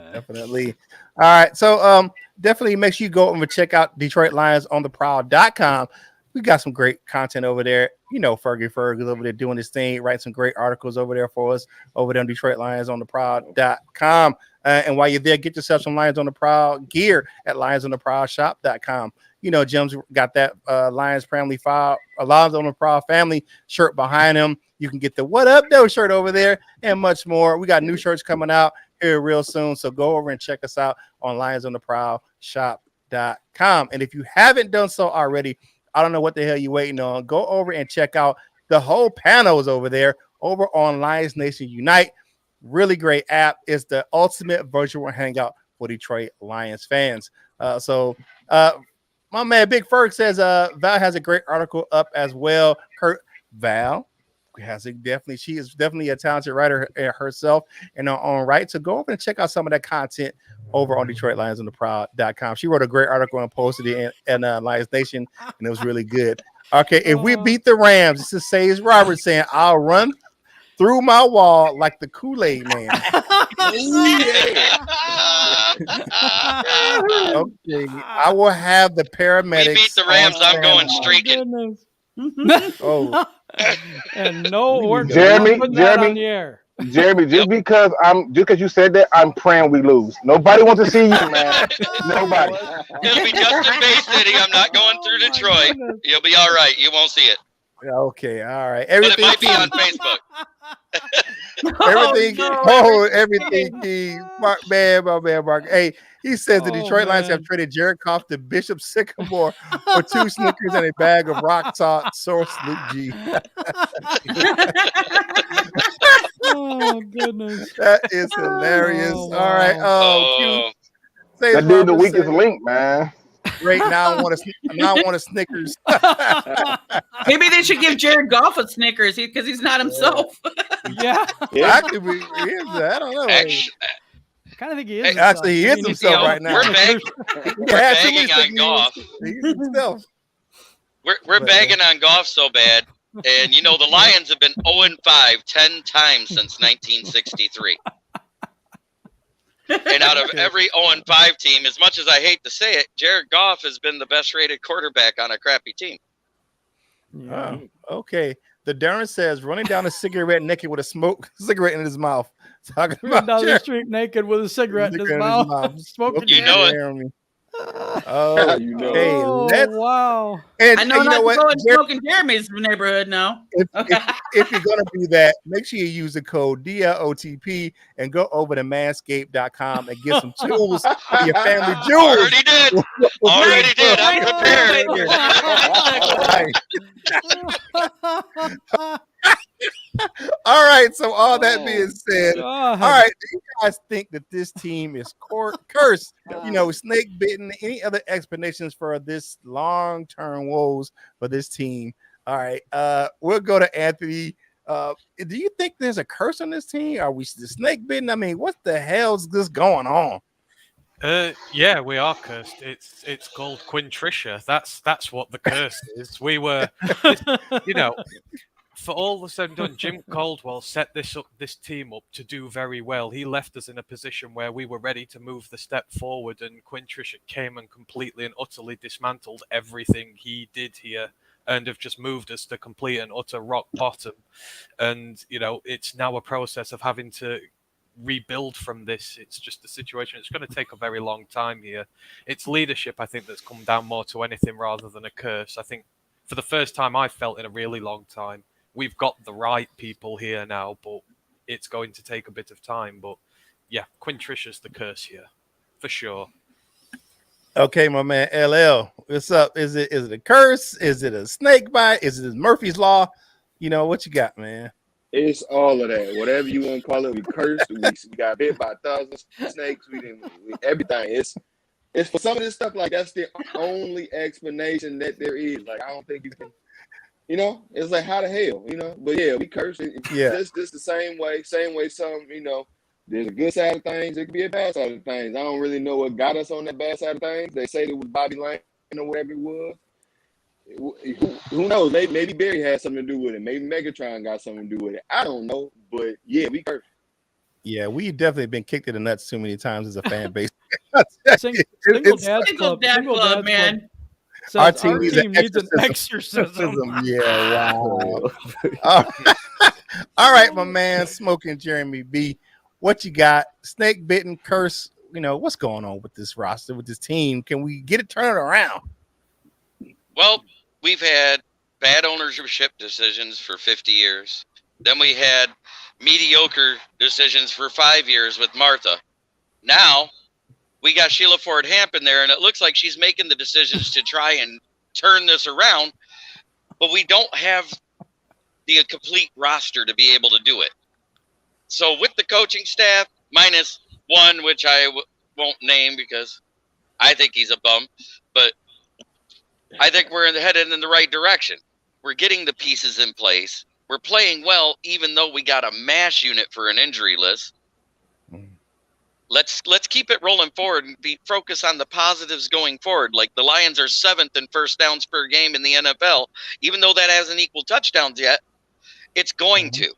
Speaker 2: All right, so definitely make sure you go over and check out DetroitLionsOnTheProwl.com. We got some great content over there. Fergie is over there doing his thing, writing some great articles over there for us over there on DetroitLionsOnTheProwl.com. And while you're there, get yourself some Lions on the Prowl gear at LionsOnTheProwlShop.com. Jim's got that Lions on the Prowl family shirt behind him. You can get the What Up Though shirt over there and much more. We got new shirts coming out here real soon. So go over and check us out on LionsOnTheProwlShop.com. And if you haven't done so already, I don't know what the hell you're waiting on. Go over and check out the whole panels over there over on Lions Nation Unite. Really great app. It's the ultimate virtual hangout for Detroit Lions fans. My man Big Ferg says Val has a great article up as well. Val she is definitely a talented writer herself in her own right. So go over and check out some of that content over on DetroitLionsOnTheProwl.com. She wrote a great article and posted it in Lions Nation, and it was really good. Okay, if we beat the Rams, this is Sage Roberts saying, I'll run through my wall like the Kool-Aid man. Okay, I will have the paramedics.
Speaker 8: We beat the Rams. I'm going streaking.
Speaker 2: Oh,
Speaker 1: and no, we're
Speaker 7: Jeremy,
Speaker 1: putting that on the air.
Speaker 7: Jeremy, just because you said that, I'm praying we lose. Nobody wants to see you, man. Nobody.
Speaker 8: It'll be just in Bay City. I'm not going through Detroit. You'll be all right. You won't see it.
Speaker 2: okay, all right.
Speaker 8: But it might be on Facebook.
Speaker 2: Everything. Mark. Hey, he says the Detroit Lions have traded Jared Goff to Bishop Sycamore for 2 Snickers and a bag of Rock Salt. Source Luke G.
Speaker 1: Oh goodness,
Speaker 2: that is hilarious.
Speaker 1: Oh, wow.
Speaker 2: All right.
Speaker 7: That dude the weakest link, man.
Speaker 2: Great. Now I want a Snickers.
Speaker 5: Maybe they should give Jared Goff a Snickers because he's not himself.
Speaker 1: yeah.
Speaker 2: Actually, I don't know.
Speaker 1: I kind of think he is.
Speaker 2: Actually, he is himself right now.
Speaker 8: We're bagging on Goff.
Speaker 2: He is himself.
Speaker 8: We're bagging on Goff so bad. And, the Lions have been 0-5 10 times since 1963. And out of every 0-5 team, as much as I hate to say it, Jared Goff has been the best rated quarterback on a crappy team.
Speaker 1: Yeah.
Speaker 2: Okay. The Darren says running down a cigarette naked with a smoke cigarette in his mouth. Talking
Speaker 1: Running
Speaker 2: about
Speaker 1: down the
Speaker 2: Jeremy.
Speaker 1: street naked with a cigarette in his mouth, smoking.
Speaker 8: You know it.
Speaker 2: Jeremy.
Speaker 4: You know
Speaker 2: Okay,
Speaker 1: Oh,
Speaker 2: let's.
Speaker 1: wow.
Speaker 2: And,
Speaker 5: I know
Speaker 2: and you
Speaker 5: not
Speaker 2: know
Speaker 5: to
Speaker 2: what?
Speaker 5: go and smoke in Jeremy's neighborhood now.
Speaker 2: If you're gonna do that, make sure you use the code DLOTP and go over to manscaped.com and get some tools for your family jewels.
Speaker 8: Already did. Already did. I'm prepared.
Speaker 2: All right. So all that being said,
Speaker 1: God.
Speaker 2: all right. Do you guys think that this team is cursed? Snake bitten? Any other explanations for this long-term woes for this team? All right. We'll go to Anthony. Do you think there's a curse on this team? Are we snake bitten? I mean, what the hell's this going on?
Speaker 3: Yeah, we are cursed. It's called Quintricia. That's what the curse is. We were, for all the said and done, Jim Caldwell set this team up to do very well. He left us in a position where we were ready to move the step forward, and Quintricia came and completely and utterly dismantled everything he did here, and have just moved us to complete and utter rock bottom. And it's now a process of having to rebuild from this. It's just a situation. It's going to take a very long time here. It's leadership, I think, that's come down more to anything rather than a curse. I think for the first time I've felt in a really long time, we've got the right people here now, but it's going to take a bit of time. But yeah, Quintricia's the curse here, for sure.
Speaker 2: Okay, my man LL, what's up? Is it a curse? Is it a snake bite? Is it Murphy's Law? What you got, man?
Speaker 4: It's all of that. Whatever you want to call it. We cursed. We got bit by 1,000 snakes. Everything. It's for some of this stuff, like that's the only explanation that there is. Like, I don't think you can, it's like, how the hell, But yeah, we cursed. Just the same way some, there's a good side of things. It could be a bad side of things. I don't really know what got us on that bad side of things. They say it was Bobby Lane or whatever it was. Who knows? Maybe Barry had something to do with it. Maybe Megatron got something to do with it. I don't know. But yeah, we cursed.
Speaker 2: Yeah, we've definitely been kicked in the nuts too many times as a fan base.
Speaker 1: Single Dad's Club, man.
Speaker 2: Our team needs an
Speaker 1: exorcism.
Speaker 2: Yeah, wow. All right, my man, Smoking Jeremy B. What you got? Snake bitten, curse. What's going on with this roster, with this team? Can we get it turned around?
Speaker 8: Well, we've had bad ownership decisions for 50 years. Then we had mediocre decisions for 5 years with Martha. Now we got Sheila Ford Hamp in there, and it looks like she's making the decisions to try and turn this around, but we don't have the complete roster to be able to do it. So with the coaching staff, minus one, which I won't name because I think he's a bum, but I think we're headed in the right direction. We're getting the pieces in place. We're playing well, even though we got a MASH unit for an injury list. Let's keep it rolling forward and focus on the positives going forward. Like the Lions are 7th in first downs per game in the NFL. Even though that hasn't equaled touchdowns yet, it's going to.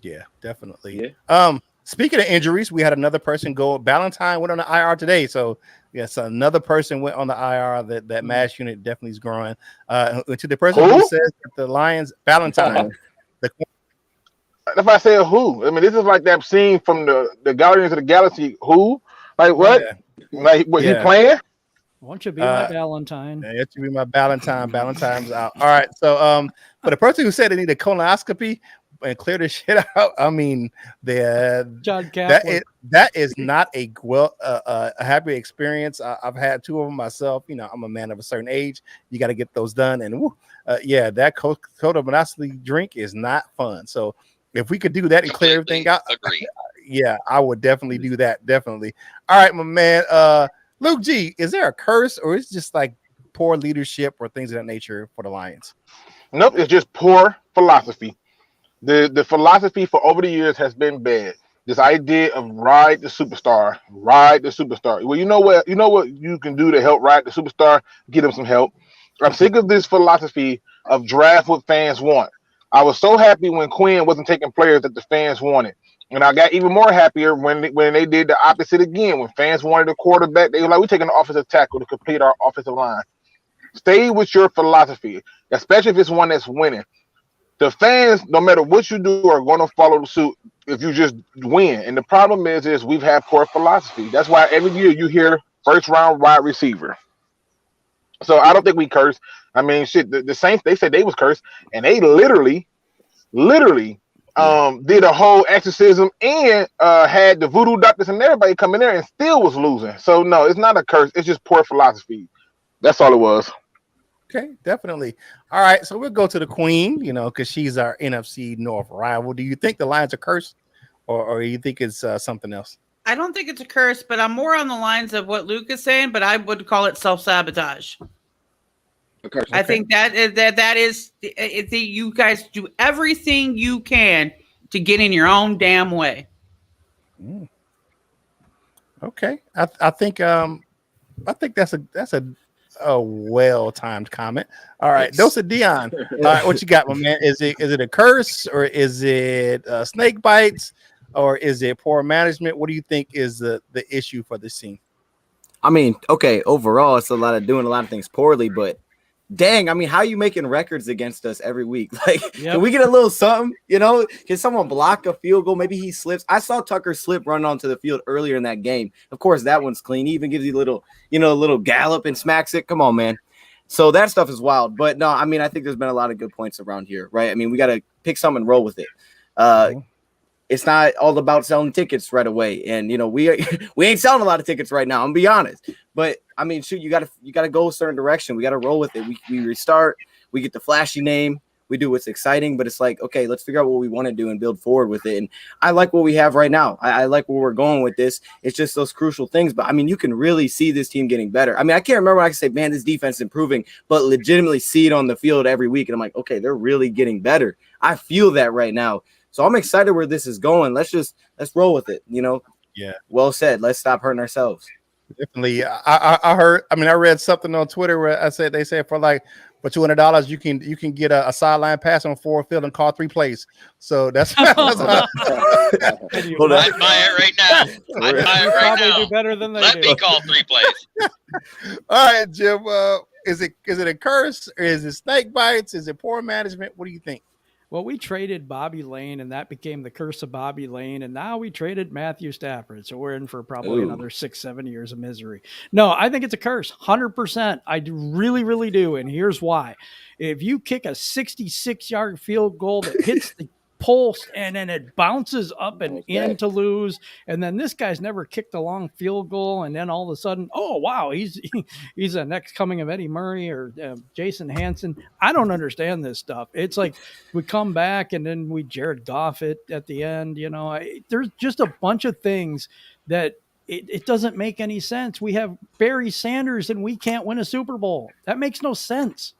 Speaker 2: Yeah, definitely. Yeah. Speaking of injuries, we had another person go. Valentine went on the IR today, so yes, another person went on the IR. That MASH unit definitely is growing. To the person who says that the Lions, Valentine.
Speaker 7: If I say who, I mean, this is like that scene from the Guardians of the Galaxy. Who? Like what? Yeah. Like what? He playing?
Speaker 1: Won't you be my Valentine?
Speaker 2: Yeah, you be my Valentine. Valentine's out. All right. So, for the person who said they need a colonoscopy and clear this shit out, I mean,
Speaker 1: John Kaplan.
Speaker 2: that is not a happy experience. I've had 2 of them myself. I'm a man of a certain age. You got to get those done, and that colonoscopy drink is not fun. So, if we could do that and clear everything out, yeah, I would definitely do that. Definitely. All right, my man. Luke G, is there a curse, or is it just like poor leadership or things of that nature for the Lions?
Speaker 7: Nope, it's just poor philosophy. The philosophy for over the years has been bad. This idea of ride the superstar. Well, you know what you can do to help ride the superstar? Get them some help. I'm sick of this philosophy of draft what fans want. I was so happy when Quinn wasn't taking players that the fans wanted. And I got even more happier when they did the opposite again. When fans wanted a quarterback, they were like, we're taking an offensive tackle to complete our offensive line. Stay with your philosophy, especially if it's one that's winning. The fans, no matter what you do, are going to follow the suit if you just win. And the problem is we've had poor philosophy. That's why every year you hear first round wide receiver. So I don't think we cursed. I mean, shit, the Saints, they said they was cursed, and they literally did a whole exorcism and had the voodoo doctors and everybody come in there and still was losing. So no, it's not a curse. It's just poor philosophy. That's all it was.
Speaker 2: Okay, definitely. All right, so we'll go to the Queen, because she's our NFC North rival. Do you think the Lions are cursed, or you think it's something else?
Speaker 5: I don't think it's a curse, but I'm more on the lines of what Luke is saying, but I would call it self-sabotage.
Speaker 4: Okay.
Speaker 5: I think that is you guys do everything you can to get in your own damn way.
Speaker 2: Okay, I think that's a well-timed comment. All right, Dosa Dion. All right, what you got, my man? Is it a curse, or is it snake bites, or is it poor management? What do you think is the issue for this team?
Speaker 6: I mean, okay, overall, it's doing a lot of things poorly, but dang, I mean, how are you making records against us every week? Like, Can we get a little something? Can someone block a field goal? Maybe he slips. I saw Tucker slip run onto the field earlier in that game. Of course, that one's clean. He even gives you a little gallop and smacks it. Come on, man. So that stuff is wild. But no, I mean, I think there's been a lot of good points around here, right? I mean, we got to pick something and roll with it. It's not all about selling tickets right away. And, we ain't selling a lot of tickets right now. I'm gonna be honest. But I mean, shoot, you gotta go a certain direction. We gotta roll with it. We restart. We get the flashy name. We do what's exciting. But it's like, okay, let's figure out what we want to do and build forward with it. And I like what we have right now. I like where we're going with this. It's just those crucial things. But I mean, you can really see this team getting better. I mean, I can't remember when I can say, man, this defense is improving, but legitimately see it on the field every week. And I'm like, okay, they're really getting better. I feel that right now. So I'm excited where this is going. Let's roll with it.
Speaker 2: Yeah.
Speaker 6: Well said. Let's stop hurting ourselves.
Speaker 2: Definitely. I read something on Twitter where they said for $200 you can get a sideline pass on forward field and call 3 plays. So that's
Speaker 8: I'd buy it right now. I'd buy it right
Speaker 1: probably
Speaker 8: now.
Speaker 1: do better than they
Speaker 8: Let
Speaker 1: do.
Speaker 8: me call 3 plays.
Speaker 2: All right, Jim. Is it a curse, or is it snake bites? Is it poor management? What do you think?
Speaker 1: Well, we traded Bobby Lane, and that became the curse of Bobby Lane. And now we traded Matthew Stafford. So we're in for probably another 6-7 years of misery. No, I think it's a curse. 100%. I really, really do. And here's why. If you kick a 66-yard field goal that hits the post and then it bounces up and in to lose, and then this guy's never kicked a long field goal, and then all of a sudden, oh wow, he's the next coming of Eddie Murray or Jason Hansen. I don't understand this stuff. It's like we come back and then we Jared Goff it at the end. There's just a bunch of things that it doesn't make any sense. We have Barry Sanders and we can't win a Super Bowl. That makes no sense.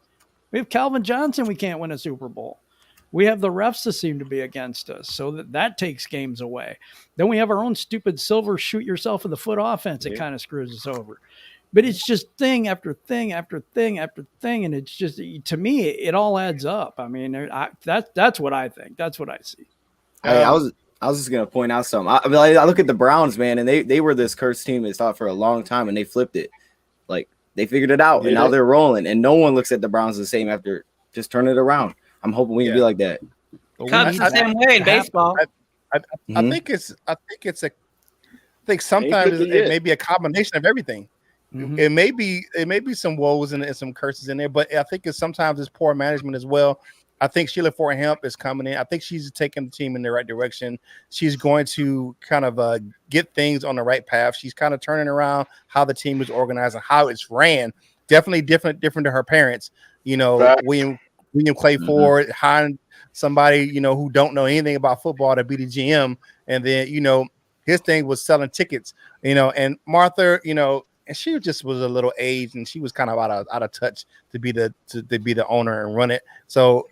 Speaker 1: We have Calvin Johnson, we can't win a Super Bowl. We have the refs that seem to be against us, so that takes games away. Then we have our own stupid silver shoot yourself in the foot offense. It kind of screws us over. But it's just thing after thing after thing after thing, and it's just, to me, it all adds up. I mean, that's what I think. That's what I see.
Speaker 6: Hey, I was just gonna point out something. I look at the Browns, man, and they were this cursed team that's thought for a long time, and they flipped it. Like, they figured it out, and now they're rolling. And no one looks at the Browns the same after just turn it around. I'm hoping we can be like that.
Speaker 5: Cubs the same way in baseball.
Speaker 2: I think sometimes it may be a combination of everything. Mm-hmm. It may be some woes and some curses in there, but I think sometimes it's poor management as well. I think Sheila Ford-Hamp is coming in. I think she's taking the team in the right direction. She's going to kind of get things on the right path. She's kind of turning around how the team is organized and how it's ran. Definitely different to her parents. Right. William Clay Ford hiring somebody, who don't know anything about football to be the GM. And then, his thing was selling tickets, and Martha, and she just was a little aged and she was kind of out of touch to be the owner and run it. So,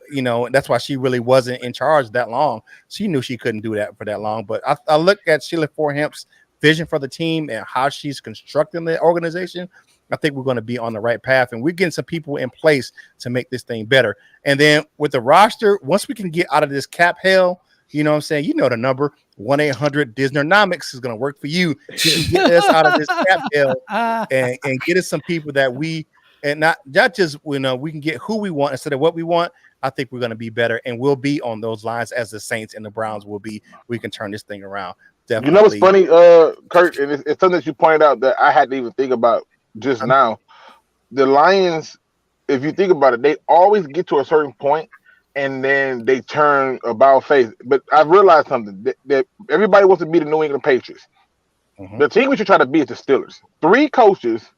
Speaker 2: that's why she really wasn't in charge that long. She knew she couldn't do that for that long. But I look at Sheila Ford-Hamp's vision for the team and how she's constructing the organization. I think we're going to be on the right path, and we're getting some people in place to make this thing better. And then with the roster, once we can get out of this cap hell, the number 1-800-Disnernomics is going to work for you. You can get us out of this cap hell and get us some people that we and not just we can get who we want instead of what we want. I think we're going to be better, and we'll be on those lines as the Saints and the Browns will be. We can turn this thing around. Definitely.
Speaker 7: You know what's funny, Curt, and it's something that you pointed out that I had to even think about just now. The Lions, if you think about it, they always get to a certain point and then they turn about face. But I've realized something that everybody wants to be the New England Patriots.
Speaker 2: Mm-hmm.
Speaker 7: The team we should try to be is the Steelers. 3 coaches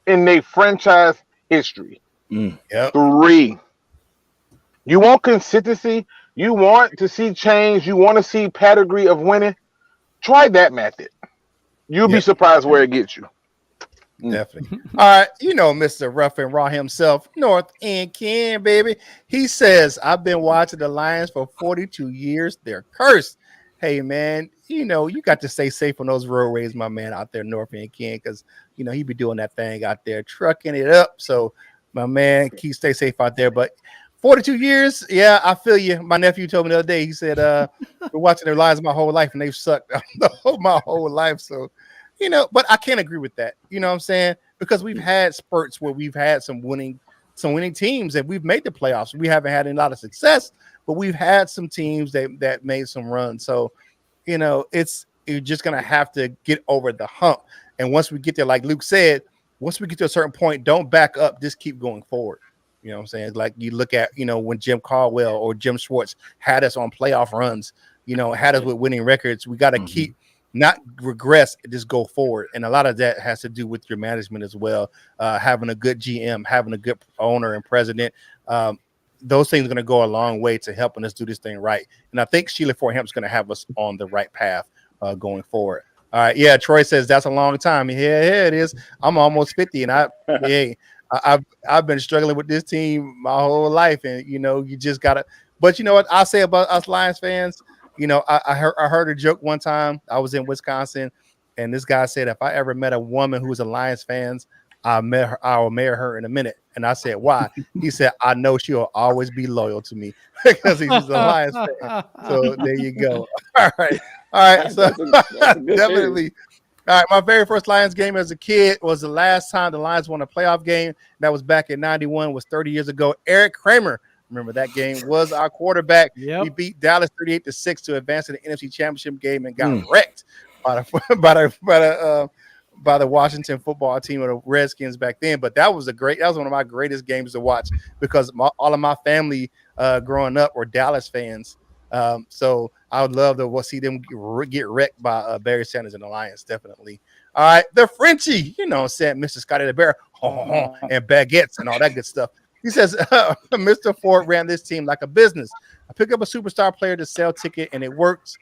Speaker 7: in their franchise history.
Speaker 2: Yep.
Speaker 7: 3. You want consistency. You want to see change. You want to see pedigree of winning. Try that method. You'll be surprised where it gets you.
Speaker 2: Definitely. All right. Mr. Rough and Raw himself, North End Ken, baby. He says, I've been watching the Lions for 42 years. They're cursed. Hey, man, you got to stay safe on those roadways, my man, out there, North End Ken, because, he be doing that thing out there, trucking it up. So, my man, stay safe out there. But 42 years, yeah, I feel you. My nephew told me the other day, he said, we're watching their Lions my whole life, and they've sucked my whole life. So, but I can't agree with that. You know what I'm saying? Because we've had spurts where we've had some winning teams and we've made the playoffs. We haven't had a lot of success, but we've had some teams that made some runs. So, you're just going to have to get over the hump. And once we get there, like Luke said, once we get to a certain point, don't back up, just keep going forward. You know what I'm saying? Like you look at, when Jim Caldwell or Jim Schwartz had us on playoff runs, had us with winning records. We got to keep not regress, just go forward. And a lot of that has to do with your management as well. Having a good GM, having a good owner and president. Those things are going to go a long way to helping us do this thing right. And I think Sheila Fort Hamp's going to have us on the right path going forward. All right. Yeah. Troy says that's a long time. Yeah, it is. I'm almost 50 and I've been struggling with this team my whole life. And, you just got to, but you know what I'll say about us Lions fans? I heard a joke one time. I was in Wisconsin, and this guy said, if I ever met a woman who was a Lions fan, I will marry her in a minute. And I said, why? He said, I know she'll always be loyal to me because he's a Lions fan. So there you go. All right. So definitely. All right. My very first Lions game as a kid was the last time the Lions won a playoff game. That was back in 91, was 30 years ago. Eric Kramer, remember that game, was our quarterback. Yep. We beat Dallas 38-6 to advance to the NFC Championship game and got wrecked by the Washington football team or the Redskins back then. But that was one of my greatest games to watch because all of my family growing up were Dallas fans. So I would love to see them get wrecked by Barry Sanders and the Lions, definitely. All right, the Frenchie, said Mr. Scotty the Bear, and baguettes and all that good stuff. He says, Mr. Ford ran this team like a business. I pick up a superstar player to sell ticket, and it works.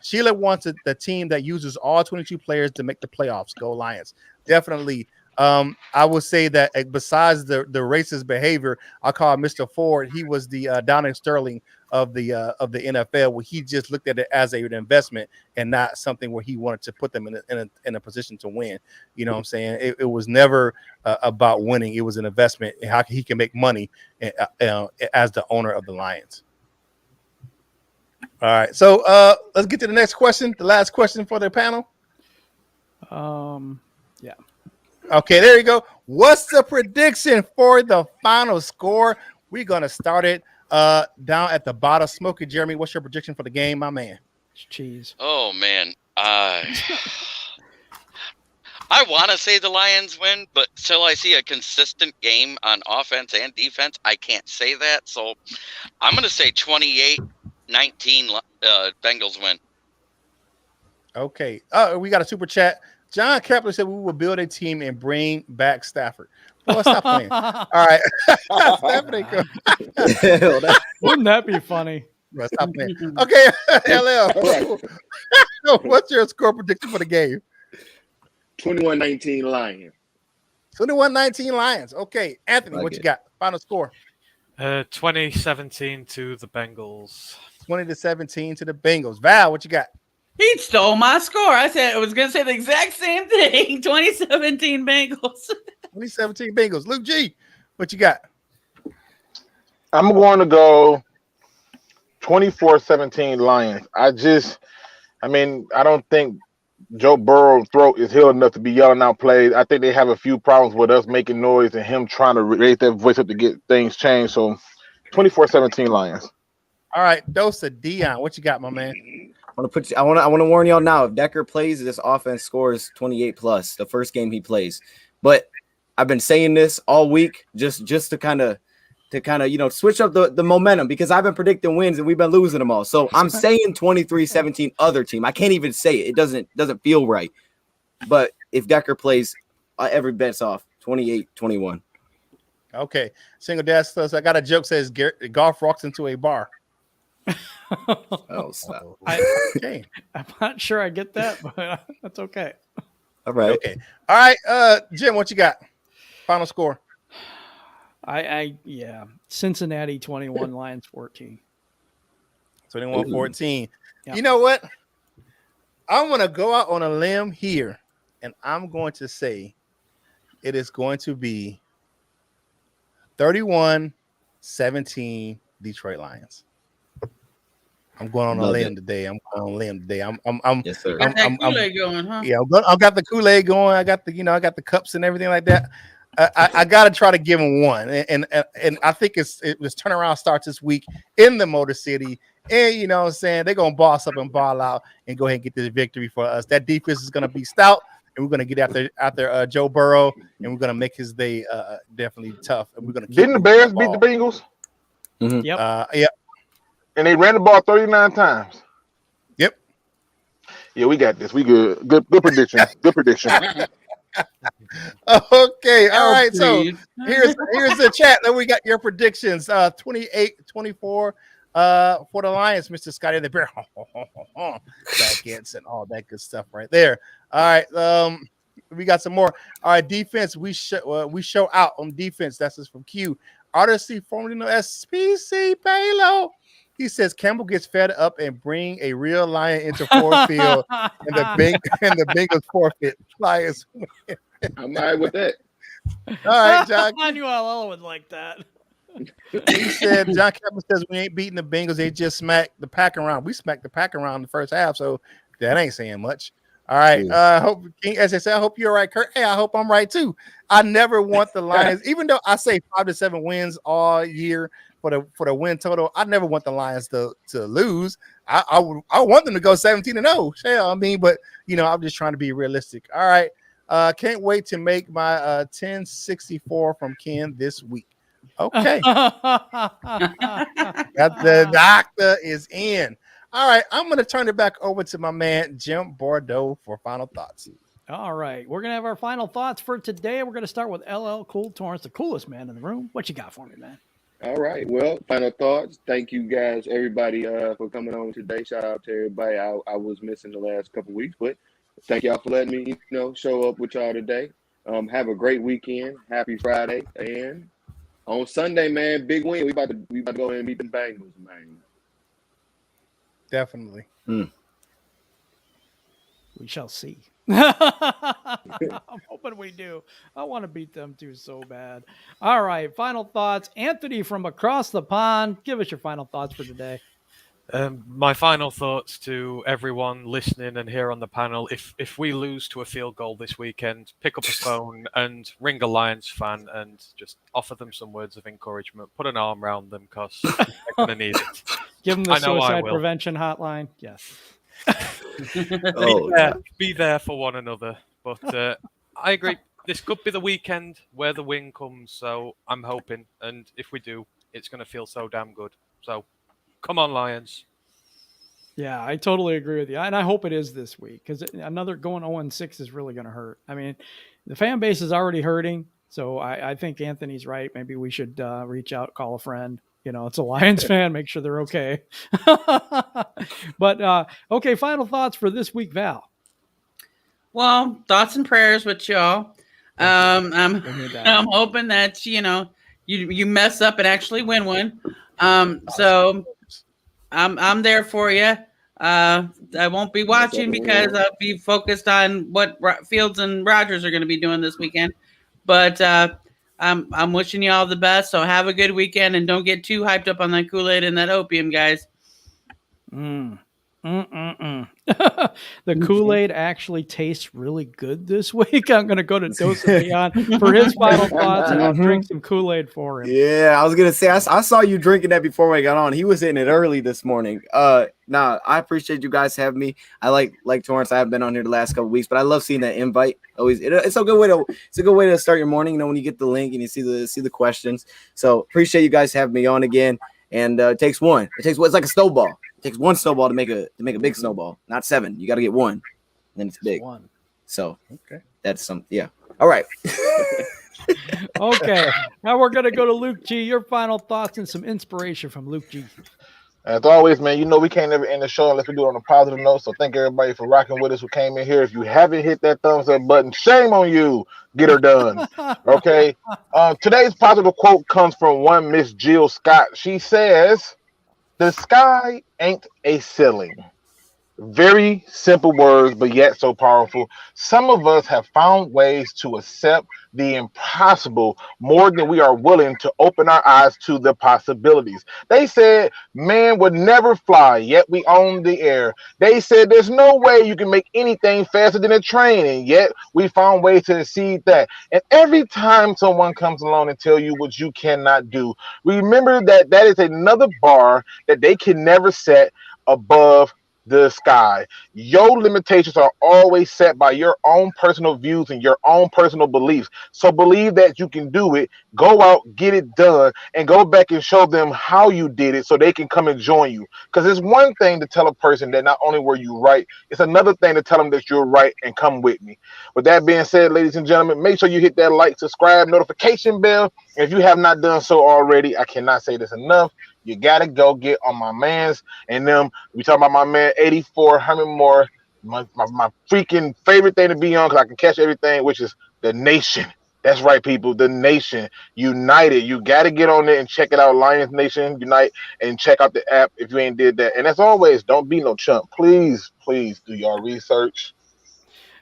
Speaker 2: Sheila wants the team that uses all 22 players to make the playoffs. Go Lions. Definitely. I would say that besides the racist behavior, I call Mr. Ford. He was the Donald Sterling of the NFL, where he just looked at it as an investment and not something where he wanted to put them in a position to win. You know what I'm saying? It was never about winning. It was an investment and how he can make money as the owner of the Lions. All right, so let's get to the next question. The last question for the panel.
Speaker 1: Yeah.
Speaker 2: Okay, there you go. What's the prediction for the final score? We're gonna start it down at the bottom. Smokey Jeremy, what's your prediction for the game, my man?
Speaker 1: Cheese.
Speaker 8: Oh man, I want to say the Lions win, but till I see a consistent game on offense and defense, I can't say that. So I'm gonna say 28-19 Bengals win.
Speaker 2: Okay. We got a super chat. John Kepler said we will build a team and bring back Stafford. Well, stop playing. All right.
Speaker 1: Wouldn't that be funny?
Speaker 2: Well, stop playing. Okay, LL. What's your score prediction for the game?
Speaker 4: 21-19 Lions.
Speaker 2: 21-19 Lions. Okay. Anthony, what you got? Final score.
Speaker 3: 2017 to the Bengals.
Speaker 2: 20-17 to the Bengals. Val, what you got?
Speaker 5: He stole my score. I said I was going to say the exact same thing. 2017 Bengals.
Speaker 2: 2017 Bengals. Luke G, what you got?
Speaker 7: I'm going to go 24-17 Lions. I don't think Joe Burrow's throat is healed enough to be yelling out plays. I think they have a few problems with us making noise and him trying to raise that voice up to get things changed. So 24-17 Lions.
Speaker 2: All right, dose of Dion. What you got, my man?
Speaker 6: I want to warn y'all now. If Decker plays, this offense scores 28 plus the first game he plays. But I've been saying this all week just to kind of switch up the momentum, because I've been predicting wins and we've been losing them all. So I'm saying 23-17 other team. I can't even say it. It doesn't feel right. But if Decker plays, every bet's off. 28-21.
Speaker 2: Okay, single dash. So I got a joke says golf walks into a bar.
Speaker 6: Oh, stop.
Speaker 2: Okay.
Speaker 1: I'm not sure I get that, but that's okay.
Speaker 6: All right.
Speaker 2: Okay. All right. Jim, what you got? Final score.
Speaker 1: Yeah. Cincinnati 21, Lions 14.
Speaker 2: 21-14.
Speaker 1: Yep.
Speaker 2: You know what? I'm going to go out on a limb here, and I'm going to say it is going to be 31-17 Detroit Lions. I'm going on a limb today. I'm
Speaker 6: Yes, sir.
Speaker 5: Got that Kool-Aid going, huh?
Speaker 2: Yeah, I got the Kool-Aid going. I got the cups and everything like that. I got to try to give them one, and I think it was turnaround starts this week in the Motor City, and you know what I'm saying, they're gonna boss up and ball out and go ahead and get this victory for us. That defense is gonna be stout, and we're gonna get after Joe Burrow, and we're gonna make his day definitely tough. And we're gonna
Speaker 7: Didn't the Bears beat the Bengals?
Speaker 6: Mm-hmm.
Speaker 1: Yep.
Speaker 2: Yeah.
Speaker 7: And they ran the ball 39 times.
Speaker 2: Yep.
Speaker 7: Yeah, we got this. We good. Good prediction. Good prediction.
Speaker 2: Okay. All right.
Speaker 5: Please.
Speaker 2: So here's the chat. Then we got your predictions. 28-24 for the Lions, Mr. Scotty the Bear. Back ends and all that good stuff right there. All right. We got some more. All right, defense. We show out on defense. That's just from Q. Odyssey, formerly known as SPC Palo. He says Campbell gets fed up and bring a real lion into Ford Field, and the Bengals forfeit. Lions win.
Speaker 4: I'm all right with that.
Speaker 2: All right, John.
Speaker 1: I knew Al would like that.
Speaker 2: He said John Campbell says we ain't beating the Bengals. They just smacked the pack around. We smacked the pack around in the first half, so that ain't saying much. All right. Hope King, as I said, I hope you're right, Curt. Hey, I hope I'm right too. I never want the Lions, even though I say 5 to 7 wins all year for the win total. I never want the Lions to lose. I want them to go 17-0. I mean, but you know, I'm just trying to be realistic. All right. Can't wait to make my 1064 from Ken this week. Okay. Got the doctor is in. All right, I'm going to turn it back over to my man, Jim Bordeaux, for final thoughts.
Speaker 1: All right, we're going to have our final thoughts for today. We're going to start with LL Cool Torrance, the coolest man in the room. What you got for me, man?
Speaker 4: All right. Well, final thoughts. Thank you guys, everybody, for coming on today. Shout out to everybody. I was missing the last couple weeks, but thank y'all for letting me, show up with y'all today. Have a great weekend. Happy Friday. And on Sunday, man, big win. We about to go ahead and beat the Bengals, man.
Speaker 2: Definitely.
Speaker 1: We shall see. I'm hoping we do. I want to beat them too so bad. All right, final thoughts. Anthony from across the pond, give us your final thoughts for today.
Speaker 3: My final thoughts to everyone listening and here on the panel: if we lose to a field goal this weekend, pick up a phone and ring a Lions fan and just offer them some words of encouragement. Put an arm around them because they're going to need it.
Speaker 1: Give them the suicide prevention hotline. Yes.
Speaker 3: Be there for one another. But I agree. This could be the weekend where the win comes. So I'm hoping, and if we do, it's going to feel so damn good. So. Come on, Lions.
Speaker 1: Yeah, I totally agree with you. And I hope it is this week because another going 0-6 is really going to hurt. I mean, the fan base is already hurting. So I think Anthony's right. Maybe we should reach out, call a friend. It's a Lions fan. Make sure they're okay. But, okay, final thoughts for this week, Val.
Speaker 5: Well, thoughts and prayers with y'all. I'm hoping that, you mess up and actually win one. So I'm there for you. I won't be watching because I'll be focused on what Fields and Rodgers are going to be doing this weekend. But I'm wishing you all the best. So have a good weekend and don't get too hyped up on that Kool-Aid and that opium, guys.
Speaker 1: The Kool-Aid actually tastes really good this week. I'm going to go to Dose and Beyond for his final thoughts, and I'll drink some Kool-Aid for him.
Speaker 6: Yeah, I was gonna say I saw you drinking that before I got on. He was hitting it early this morning. Nah, I appreciate you guys having me. I like Torrance. I have been on here the last couple weeks, but I love seeing that invite. Always, it's a good way to start your morning. You know, when you get the link and you see the questions. So appreciate you guys having me on again. And it takes one. It's like a snowball. It takes one snowball to make a big snowball, not 7. You got to get one, and then it's big.
Speaker 1: One.
Speaker 6: So that's some. Yeah. All right.
Speaker 1: Okay. Now we're gonna go to Luke G. Your final thoughts and some inspiration from Luke G.
Speaker 7: As always, man, you know we can't ever end the show unless we do it on a positive note. So thank everybody for rocking with us who came in here. If you haven't hit that thumbs up button, shame on you. Get her done. Okay. Today's positive quote comes from one Miss Jill Scott. She says, "The sky ain't a ceiling." Very simple words, but yet so powerful. Some of us have found ways to accept the impossible more than we are willing to open our eyes to the possibilities. They said man would never fly, yet we own the air. They said there's no way you can make anything faster than a train, and yet we found ways to exceed that. And every time someone comes along and tell you what you cannot do, remember that that is another bar that they can never set above the sky. Your limitations are always set by your own personal views and your own personal beliefs. So believe that you can do it. Go out, get it done, and go back and show them how you did it so they can come and join you. Because it's one thing to tell a person that not only were you right, it's another thing to tell them that you're right and come with me. With that being said, ladies and gentlemen, make sure you hit that like, subscribe, notification bell. And if you have not done so already, I cannot say this enough. You gotta go get on my man's and them. We talking about my man 84 Herman Moore, my freaking favorite thing to be on because I can catch everything, which is the Nation. That's right, people. The Nation United. You gotta get on there and check it out. Lions Nation Unite, and check out the app if you ain't did that. And as always, don't be no chump. Please do your research.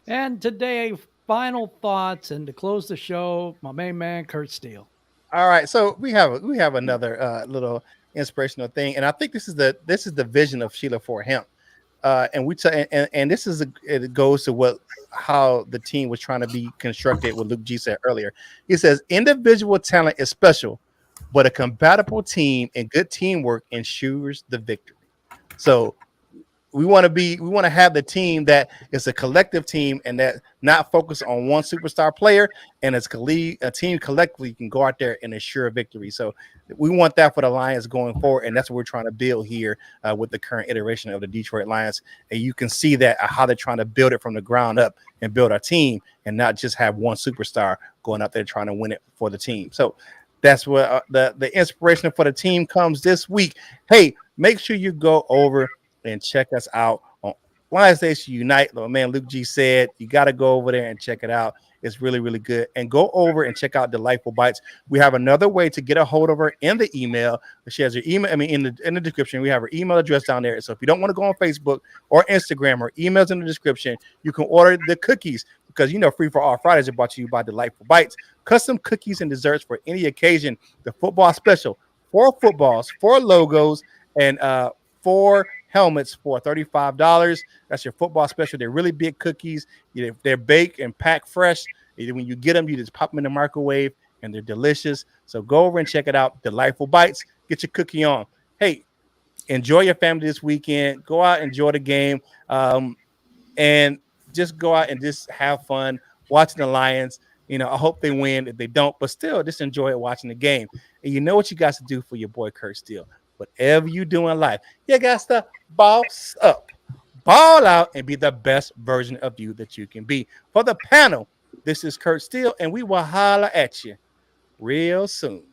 Speaker 1: And today, final thoughts, and to close the show, my main man Curt Steele.
Speaker 2: All right, so we have another little inspirational thing, and I think this is the vision of Sheila for him, and it goes to how the team was trying to be constructed. What Luke G said earlier, he says individual talent is special, but a compatible team and good teamwork ensures the victory. So we want to have the team that is a collective team and that not focused on one superstar player, and as a team collectively can go out there and ensure victory. So we want that for the Lions going forward, and that's what we're trying to build here with the current iteration of the Detroit Lions. And you can see that how they're trying to build it from the ground up and build a team and not just have one superstar going out there trying to win it for the team. So that's where the inspiration for the team comes this week. Hey, make sure you go over and check us out on Lions Nation Unite. Like man Luke G said, you got to go over there and check it out. It's really, really good. And go over and check out Delightful Bites. We have another way to get a hold of her in the email. She has her email. In the description, we have her email address down there. So if you don't want to go on Facebook or Instagram, her email's in the description. You can order the cookies because Free for All Fridays are brought to you by Delightful Bites. Custom cookies and desserts for any occasion. The football special, 4 footballs, 4 logos, and 4 helmets for $35. That's your football special. They're really big cookies. They're baked and packed fresh. When you get them, you just pop them in the microwave, and they're delicious. So go over and check it out. Delightful Bites. Get your cookie on. Hey, enjoy your family this weekend. Go out, enjoy the game, and just go out and just have fun watching the Lions. I hope they win. If they don't, but still, just enjoy it watching the game. And you know what you got to do for your boy Curt Steele. Whatever you do in life, you got to boss up, ball out, and be the best version of you that you can be. For the panel, this is Curt Steele, and we will holler at you real soon.